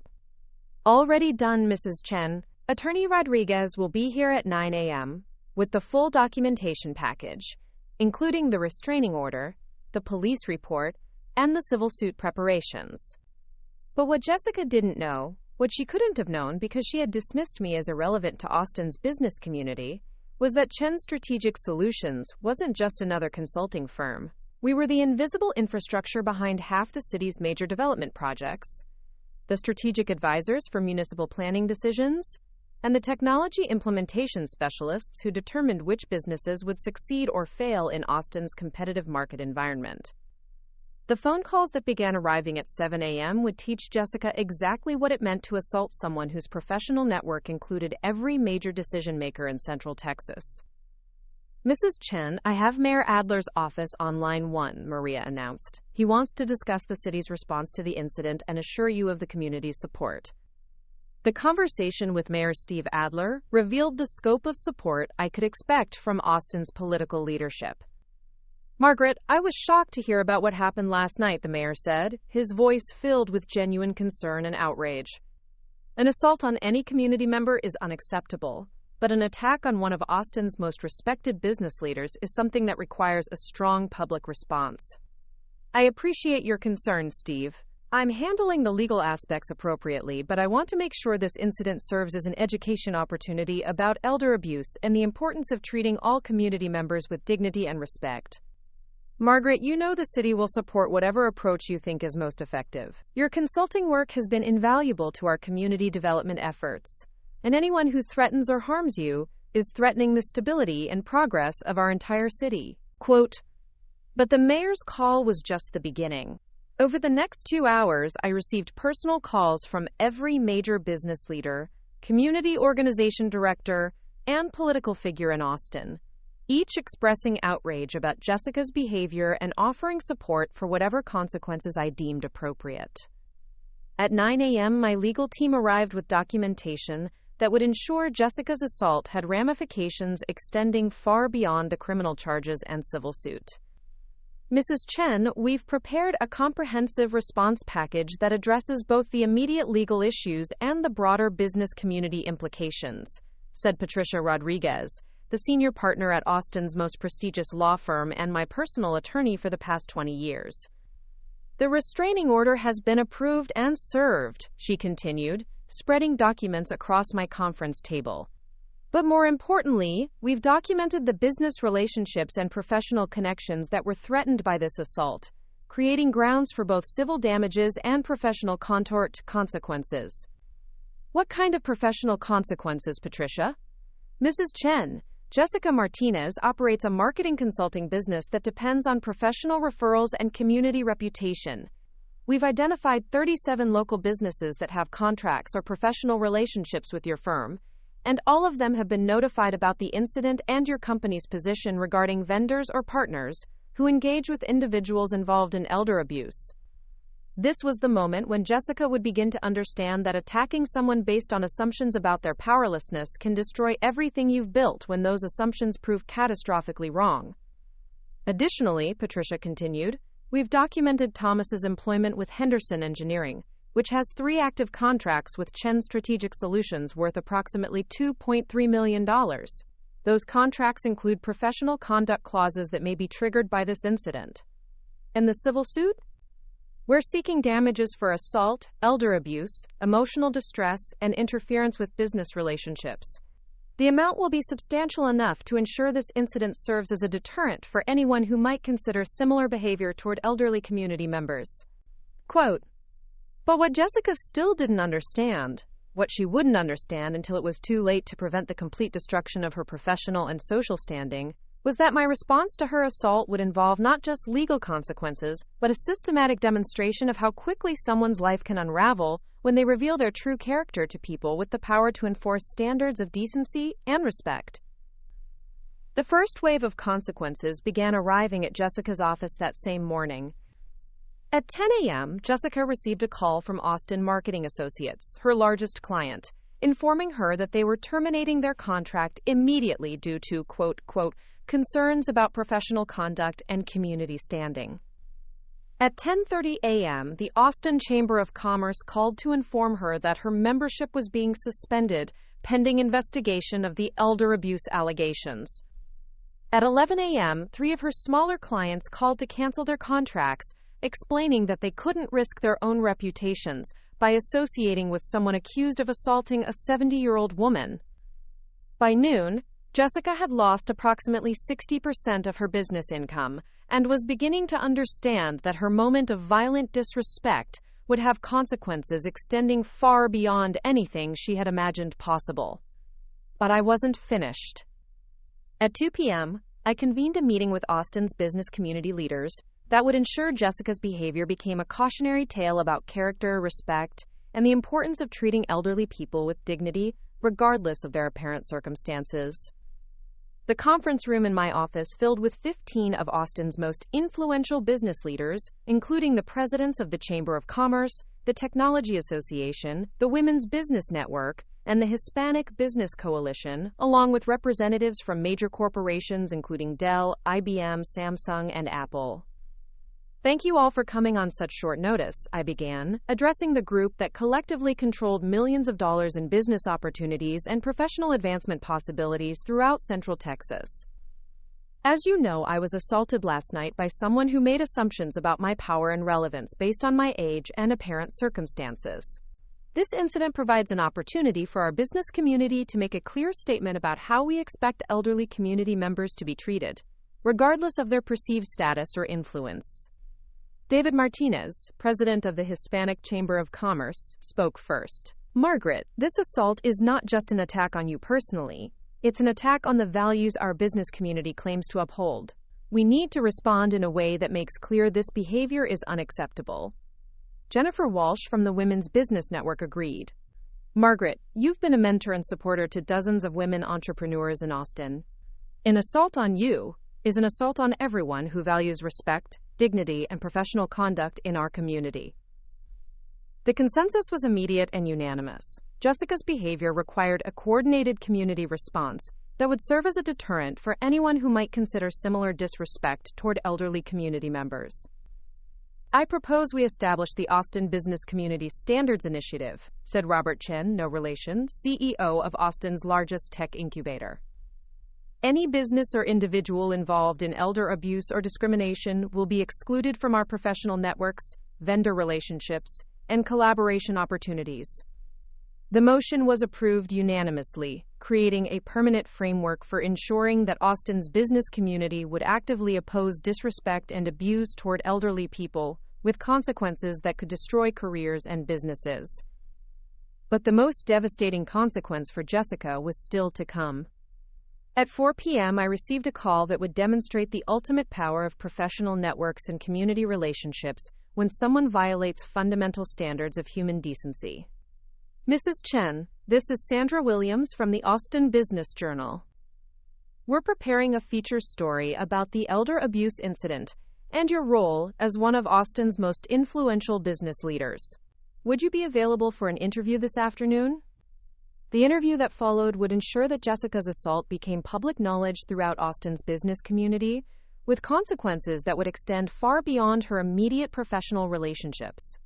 Already done, Mrs. Chen. Attorney Rodriguez will be here at 9 a.m. with the full documentation package, including the restraining order, the police report, and the civil suit preparations. But what Jessica didn't know, what she couldn't have known because she had dismissed me as irrelevant to Austin's business community, was that Chen Strategic Solutions wasn't just another consulting firm. We were the invisible infrastructure behind half the city's major development projects, the strategic advisors for municipal planning decisions, and the technology implementation specialists who determined which businesses would succeed or fail in Austin's competitive market environment. The phone calls that began arriving at 7 a.m. would teach Jessica exactly what it meant to assault someone whose professional network included every major decision-maker in Central Texas. "Mrs. Chen, I have Mayor Adler's office on line 1, Maria announced. He wants to discuss the city's response to the incident and assure you of the community's support." The conversation with Mayor Steve Adler revealed the scope of support I could expect from Austin's political leadership. "Margaret, I was shocked to hear about what happened last night," the mayor said, his voice filled with genuine concern and outrage. "An assault on any community member is unacceptable, but an attack on one of Austin's most respected business leaders is something that requires a strong public response. I appreciate your concern, Steve. I'm handling the legal aspects appropriately, but I want to make sure this incident serves as an education opportunity about elder abuse and the importance of treating all community members with dignity and respect. Margaret, you know the city will support whatever approach you think is most effective. Your consulting work has been invaluable to our community development efforts, and anyone who threatens or harms you is threatening the stability and progress of our entire city." Quote, but the mayor's call was just the beginning. Over the next 2 hours, I received personal calls from every major business leader, community organization director, and political figure in Austin, each expressing outrage about Jessica's behavior and offering support for whatever consequences I deemed appropriate. At 9 a.m., my legal team arrived with documentation that would ensure Jessica's assault had ramifications extending far beyond the criminal charges and civil suit. "Mrs. Chen, we've prepared a comprehensive response package that addresses both the immediate legal issues and the broader business community implications," said Patricia Rodriguez, the senior partner at Austin's most prestigious law firm and my personal attorney for the past 20 years. "The restraining order has been approved and served," she continued, spreading documents across my conference table. "But more importantly, we've documented the business relationships and professional connections that were threatened by this assault, creating grounds for both civil damages and professional consequences." "What kind of professional consequences, Patricia?" "Mrs. Chen, Jessica Martinez operates a marketing consulting business that depends on professional referrals and community reputation. We've identified 37 local businesses that have contracts or professional relationships with your firm, and all of them have been notified about the incident and your company's position regarding vendors or partners who engage with individuals involved in elder abuse." This was the moment when Jessica would begin to understand that attacking someone based on assumptions about their powerlessness can destroy everything you've built when those assumptions prove catastrophically wrong. "Additionally," Patricia continued, "we've documented Thomas's employment with Henderson Engineering, which has 3 active contracts with Chen Strategic Solutions worth approximately $2.3 million. Those contracts include professional conduct clauses that may be triggered by this incident." "And the civil suit?" "We're seeking damages for assault, elder abuse, emotional distress, and interference with business relationships. The amount will be substantial enough to ensure this incident serves as a deterrent for anyone who might consider similar behavior toward elderly community members." Quote, but what Jessica still didn't understand, what she wouldn't understand until it was too late to prevent the complete destruction of her professional and social standing, was that my response to her assault would involve not just legal consequences, but a systematic demonstration of how quickly someone's life can unravel when they reveal their true character to people with the power to enforce standards of decency and respect. The first wave of consequences began arriving at Jessica's office that same morning. At 10 a.m., Jessica received a call from Austin Marketing Associates, her largest client, informing her that they were terminating their contract immediately due to, quote, concerns about professional conduct and community standing. At 10:30 a.m., the Austin Chamber of Commerce called to inform her that her membership was being suspended pending investigation of the elder abuse allegations. At 11 a.m., 3 of her smaller clients called to cancel their contracts, explaining that they couldn't risk their own reputations by associating with someone accused of assaulting a 70-year-old woman. By noon, Jessica had lost approximately 60% of her business income, and was beginning to understand that her moment of violent disrespect would have consequences extending far beyond anything she had imagined possible. But I wasn't finished. At 2 p.m., I convened a meeting with Austin's business community leaders that would ensure Jessica's behavior became a cautionary tale about character, respect, and the importance of treating elderly people with dignity, regardless of their apparent circumstances. The conference room in my office filled with 15 of Austin's most influential business leaders, including the presidents of the Chamber of Commerce, the Technology Association, the Women's Business Network, and the Hispanic Business Coalition, along with representatives from major corporations including Dell, IBM, Samsung, and Apple. Thank you all for coming on such short notice, I began, addressing the group that collectively controlled millions of dollars in business opportunities and professional advancement possibilities throughout Central Texas. As you know, I was assaulted last night by someone who made assumptions about my power and relevance based on my age and apparent circumstances. This incident provides an opportunity for our business community to make a clear statement about how we expect elderly community members to be treated, regardless of their perceived status or influence. David Martinez, president of the Hispanic Chamber of Commerce, spoke first. Margaret, this assault is not just an attack on you personally. It's an attack on the values our business community claims to uphold. We need to respond in a way that makes clear this behavior is unacceptable. Jennifer Walsh from the Women's Business Network agreed. Margaret, you've been a mentor and supporter to dozens of women entrepreneurs in Austin. An assault on you is an assault on everyone who values respect, dignity, and professional conduct in our community. The consensus was immediate and unanimous. Jessica's behavior required a coordinated community response that would serve as a deterrent for anyone who might consider similar disrespect toward elderly community members. I propose we establish the Austin Business Community Standards Initiative, said Robert Chen, no relation, CEO of Austin's largest tech incubator. Any business or individual involved in elder abuse or discrimination will be excluded from our professional networks, vendor relationships, and collaboration opportunities. The motion was approved unanimously, creating a permanent framework for ensuring that Austin's business community would actively oppose disrespect and abuse toward elderly people, with consequences that could destroy careers and businesses. But the most devastating consequence for Jessica was still to come. At 4 p.m., I received a call that would demonstrate the ultimate power of professional networks and community relationships when someone violates fundamental standards of human decency. Mrs. Chen, this is Sandra Williams from the Austin Business Journal. We're preparing a feature story about the elder abuse incident and your role as one of Austin's most influential business leaders. Would you be available for an interview this afternoon? The interview that followed would ensure that Jessica's assault became public knowledge throughout Austin's business community, with consequences that would extend far beyond her immediate professional relationships.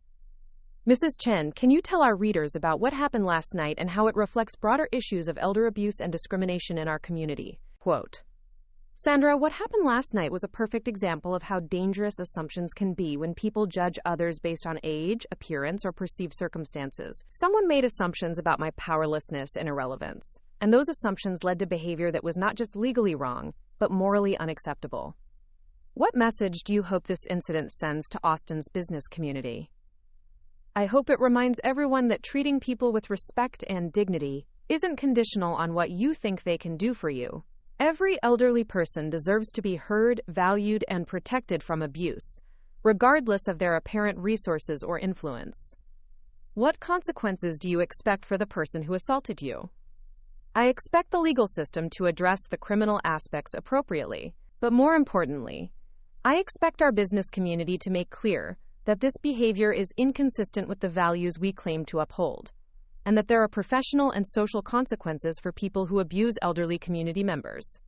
Mrs. Chen, can you tell our readers about what happened last night and how it reflects broader issues of elder abuse and discrimination in our community? Quote, Sandra, what happened last night was a perfect example of how dangerous assumptions can be when people judge others based on age, appearance, or perceived circumstances. Someone made assumptions about my powerlessness and irrelevance, and those assumptions led to behavior that was not just legally wrong, but morally unacceptable. What message do you hope this incident sends to Austin's business community? I hope it reminds everyone that treating people with respect and dignity isn't conditional on what you think they can do for you. Every elderly person deserves to be heard, valued, and protected from abuse, regardless of their apparent resources or influence. What consequences do you expect for the person who assaulted you? I expect the legal system to address the criminal aspects appropriately, but more importantly, I expect our business community to make clear that this behavior is inconsistent with the values we claim to uphold, and that there are professional and social consequences for people who abuse elderly community members.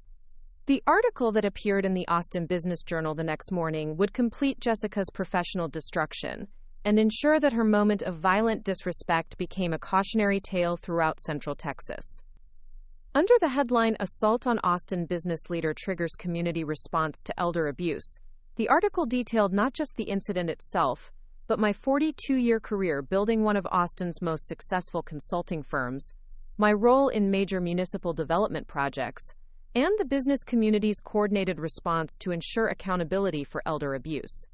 The article that appeared in the Austin Business Journal the next morning would complete Jessica's professional destruction and ensure that her moment of violent disrespect became a cautionary tale throughout Central Texas. Under the headline, Assault on Austin Business Leader Triggers Community Response to Elder Abuse, the article detailed not just the incident itself, but my 42-year career building one of Austin's most successful consulting firms, my role in major municipal development projects, and the business community's coordinated response to ensure accountability for elder abuse.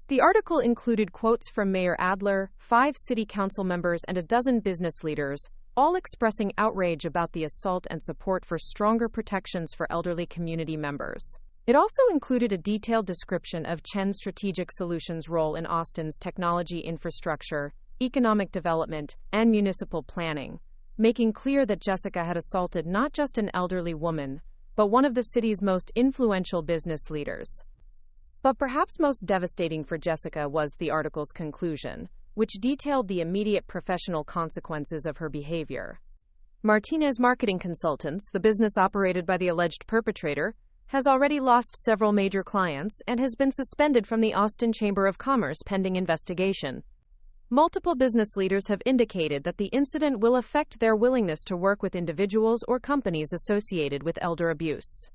The article included quotes from Mayor Adler, 5 city council members, and a dozen business leaders, all expressing outrage about the assault and support for stronger protections for elderly community members. It also included a detailed description of Chen Strategic Solutions' role in Austin's technology infrastructure, economic development, and municipal planning, making clear that Jessica had assaulted not just an elderly woman, but one of the city's most influential business leaders. But perhaps most devastating for Jessica was the article's conclusion, which detailed the immediate professional consequences of her behavior. Martinez Marketing Consultants, the business operated by the alleged perpetrator, has already lost several major clients and has been suspended from the Austin Chamber of Commerce pending investigation. Multiple business leaders have indicated that the incident will affect their willingness to work with individuals or companies associated with elder abuse.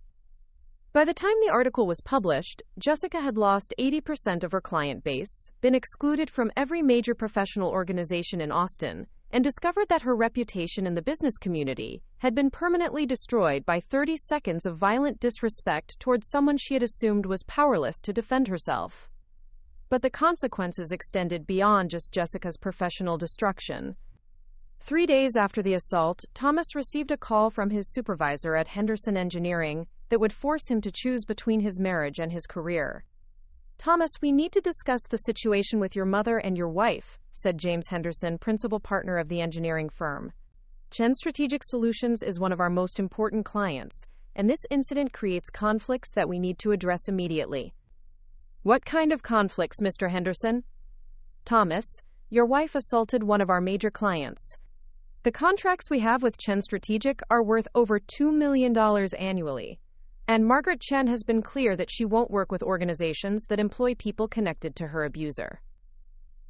By the time the article was published, Jessica had lost 80% of her client base, been excluded from every major professional organization in Austin, and discovered that her reputation in the business community had been permanently destroyed by 30 seconds of violent disrespect towards someone she had assumed was powerless to defend herself. But the consequences extended beyond just Jessica's professional destruction. 3 days after the assault, Thomas received a call from his supervisor at Henderson Engineering that would force him to choose between his marriage and his career. "Thomas, we need to discuss the situation with your mother and your wife," said James Henderson, principal partner of the engineering firm. "Chen Strategic Solutions is one of our most important clients, and this incident creates conflicts that we need to address immediately." "What kind of conflicts, Mr. Henderson?" "Thomas, your wife assaulted one of our major clients. The contracts we have with Chen Strategic are worth over $2 million annually. And Margaret Chen has been clear that she won't work with organizations that employ people connected to her abuser."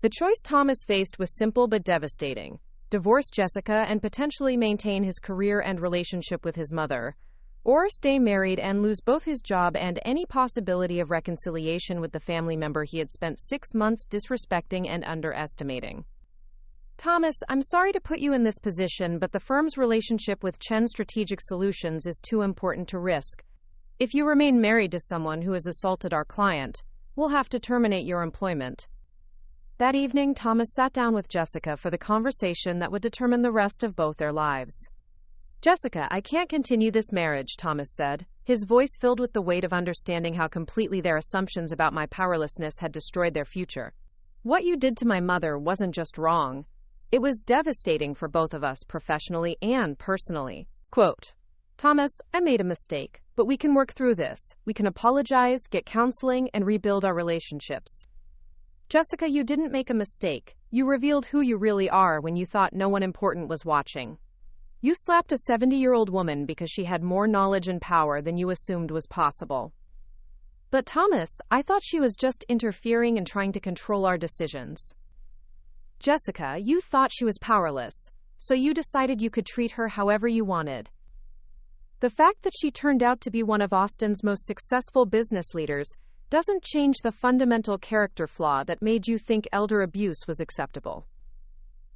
The choice Thomas faced was simple but devastating: divorce Jessica and potentially maintain his career and relationship with his mother, or stay married and lose both his job and any possibility of reconciliation with the family member he had spent 6 months disrespecting and underestimating. "Thomas, I'm sorry to put you in this position, but the firm's relationship with Chen Strategic Solutions is too important to risk. If you remain married to someone who has assaulted our client, we'll have to terminate your employment." That evening, Thomas sat down with Jessica for the conversation that would determine the rest of both their lives. "Jessica, I can't continue this marriage," Thomas said, his voice filled with the weight of understanding how completely their assumptions about my powerlessness had destroyed their future. "What you did to my mother wasn't just wrong. It was devastating for both of us, professionally and personally." Quote, "Thomas, I made a mistake, but we can work through this. We can apologize, get counseling, and rebuild our relationships." "Jessica, you didn't make a mistake. You revealed who you really are when you thought no one important was watching. You slapped a 70-year-old woman because she had more knowledge and power than you assumed was possible." "But Thomas, I thought she was just interfering and trying to control our decisions." "Jessica, you thought she was powerless, so you decided you could treat her however you wanted. The fact that she turned out to be one of Austin's most successful business leaders doesn't change the fundamental character flaw that made you think elder abuse was acceptable."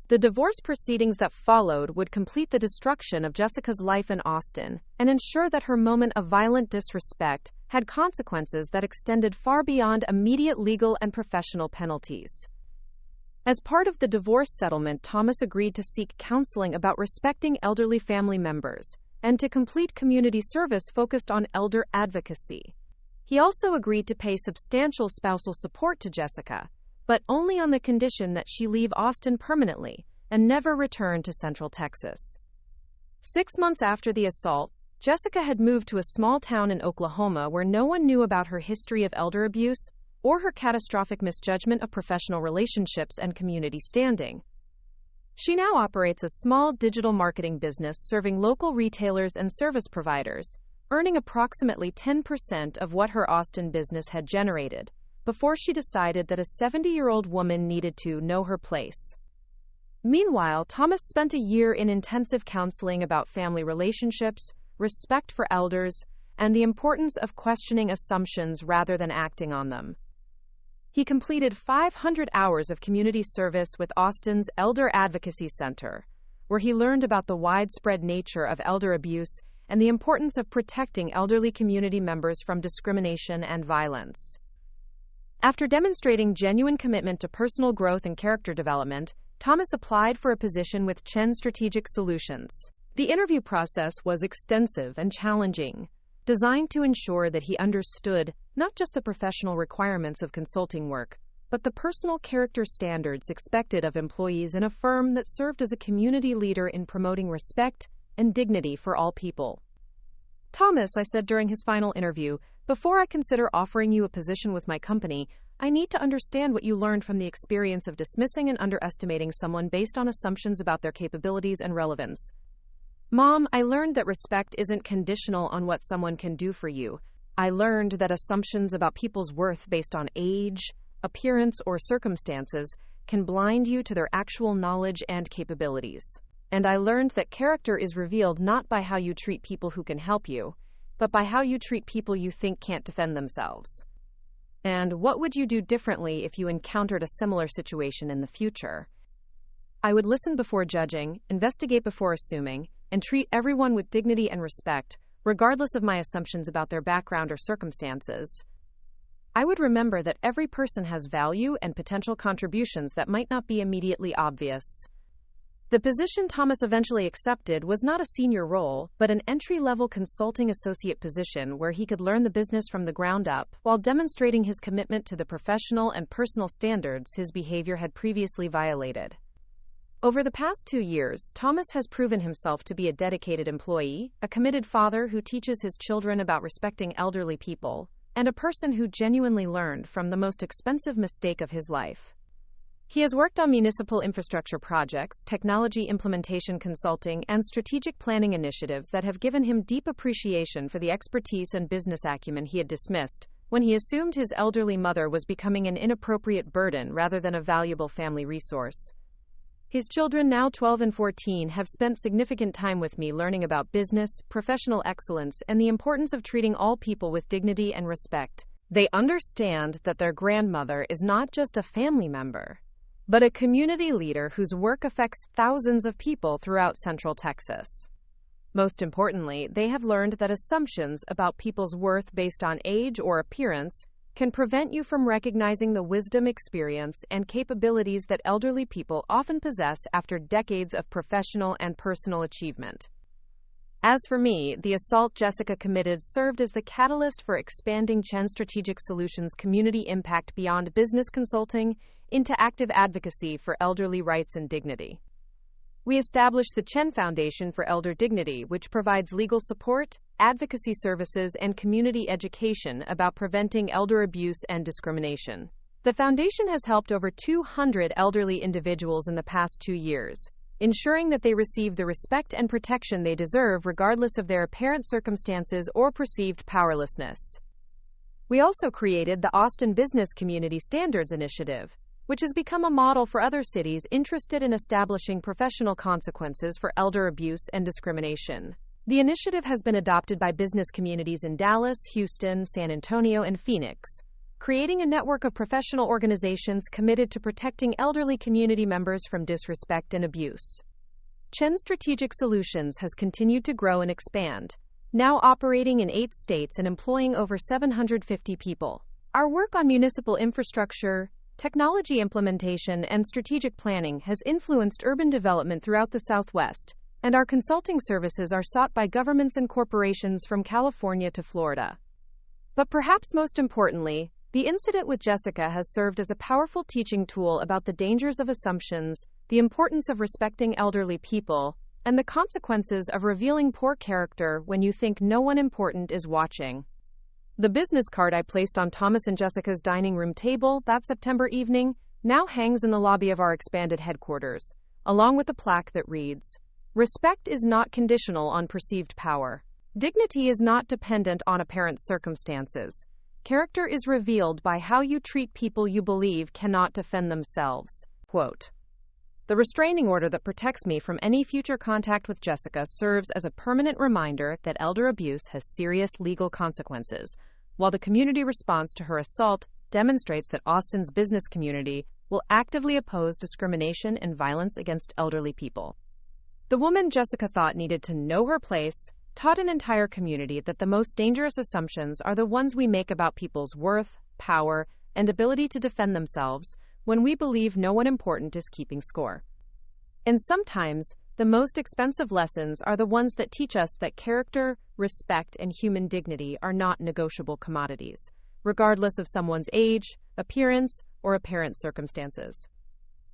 The divorce proceedings that followed would complete the destruction of Jessica's life in Austin and ensure that her moment of violent disrespect had consequences that extended far beyond immediate legal and professional penalties. As part of the divorce settlement, Thomas agreed to seek counseling about respecting elderly family members and to complete community service focused on elder advocacy. He also agreed to pay substantial spousal support to Jessica, but only on the condition that she leave Austin permanently and never return to Central Texas. 6 months after the assault, Jessica had moved to a small town in Oklahoma where no one knew about her history of elder abuse or her catastrophic misjudgment of professional relationships and community standing. She now operates a small digital marketing business serving local retailers and service providers, earning approximately 10% of what her Austin business had generated, before she decided that a 70-year-old woman needed to know her place. Meanwhile, Thomas spent a year in intensive counseling about family relationships, respect for elders, and the importance of questioning assumptions rather than acting on them. He completed 500 hours of community service with Austin's Elder Advocacy Center, where he learned about the widespread nature of elder abuse and the importance of protecting elderly community members from discrimination and violence. After demonstrating genuine commitment to personal growth and character development, Thomas applied for a position with Chen Strategic Solutions. The interview process was extensive and challenging, designed to ensure that he understood not just the professional requirements of consulting work, but the personal character standards expected of employees in a firm that served as a community leader in promoting respect and dignity for all people. "Thomas," I said during his final interview, "before I consider offering you a position with my company, I need to understand what you learned from the experience of dismissing and underestimating someone based on assumptions about their capabilities and relevance." "Mom, I learned that respect isn't conditional on what someone can do for you. I learned that assumptions about people's worth based on age, appearance, or circumstances can blind you to their actual knowledge and capabilities. And I learned that character is revealed not by how you treat people who can help you, but by how you treat people you think can't defend themselves. And what would you do differently if you encountered a similar situation in the future?" I would listen before judging, investigate before assuming, and treat everyone with dignity and respect, regardless of my assumptions about their background or circumstances. I would remember that every person has value and potential contributions that might not be immediately obvious. The position Thomas eventually accepted was not a senior role, but an entry-level consulting associate position where he could learn the business from the ground up while demonstrating his commitment to the professional and personal standards his behavior had previously violated. Over the past 2 years, Thomas has proven himself to be a dedicated employee, a committed father who teaches his children about respecting elderly people, and a person who genuinely learned from the most expensive mistake of his life. He has worked on municipal infrastructure projects, technology implementation consulting, and strategic planning initiatives that have given him deep appreciation for the expertise and business acumen he had dismissed when he assumed his elderly mother was becoming an inappropriate burden rather than a valuable family resource. His children, now 12 and 14, have spent significant time with me learning about business, professional excellence, and the importance of treating all people with dignity and respect. They understand that their grandmother is not just a family member, but a community leader whose work affects thousands of people throughout Central Texas. Most importantly, they have learned that assumptions about people's worth based on age or appearance can prevent you from recognizing the wisdom, experience, and capabilities that elderly people often possess after decades of professional and personal achievement. As for me, the assault Jessica committed served as the catalyst for expanding Chen Strategic Solutions' community impact beyond business consulting into active advocacy for elderly rights and dignity. We established the Chen Foundation for Elder Dignity, which provides legal support, advocacy services, and community education about preventing elder abuse and discrimination. The foundation has helped over 200 elderly individuals in the past 2 years, ensuring that they receive the respect and protection they deserve regardless of their apparent circumstances or perceived powerlessness. We also created the Austin Business Community Standards Initiative, which has become a model for other cities interested in establishing professional consequences for elder abuse and discrimination. The initiative has been adopted by business communities in Dallas, Houston, San Antonio, and Phoenix, creating a network of professional organizations committed to protecting elderly community members from disrespect and abuse. Chen Strategic Solutions has continued to grow and expand, now operating in 8 states and employing over 750 people. Our work on municipal infrastructure, technology implementation, and strategic planning has influenced urban development throughout the Southwest, and our consulting services are sought by governments and corporations from California to Florida. But perhaps most importantly, the incident with Jessica has served as a powerful teaching tool about the dangers of assumptions, the importance of respecting elderly people, and the consequences of revealing poor character when you think no one important is watching. The business card I placed on Thomas and Jessica's dining room table that September evening now hangs in the lobby of our expanded headquarters, along with a plaque that reads, "Respect is not conditional on perceived power. Dignity is not dependent on apparent circumstances. Character is revealed by how you treat people you believe cannot defend themselves." Quote. The restraining order that protects me from any future contact with Jessica serves as a permanent reminder that elder abuse has serious legal consequences, while the community response to her assault demonstrates that Austin's business community will actively oppose discrimination and violence against elderly people. The woman Jessica thought needed to know her place, taught an entire community that the most dangerous assumptions are the ones we make about people's worth, power, and ability to defend themselves when we believe no one important is keeping score. And sometimes, the most expensive lessons are the ones that teach us that character, respect, and human dignity are not negotiable commodities, regardless of someone's age, appearance, or apparent circumstances.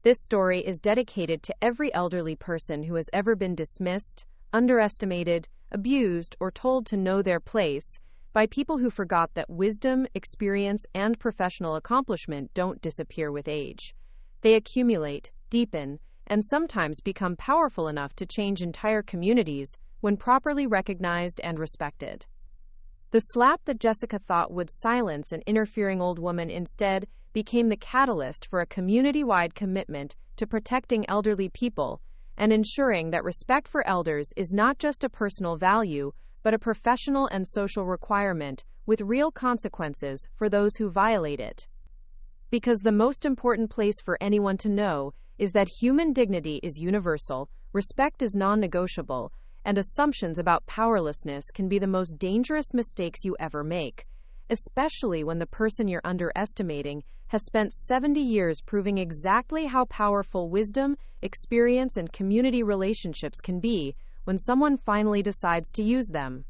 This story is dedicated to every elderly person who has ever been dismissed, underestimated, abused, or told to know their place by people who forgot that wisdom, experience, and professional accomplishment don't disappear with age. They accumulate, deepen, and sometimes become powerful enough to change entire communities when properly recognized and respected. The slap that Jessica thought would silence an interfering old woman instead became the catalyst for a community-wide commitment to protecting elderly people and ensuring that respect for elders is not just a personal value, but a professional and social requirement with real consequences for those who violate it. Because the most important place for anyone to know is that human dignity is universal, respect is non-negotiable, and assumptions about powerlessness can be the most dangerous mistakes you ever make, especially when the person you're underestimating has spent 70 years proving exactly how powerful wisdom, experience, and community relationships can be when someone finally decides to use them.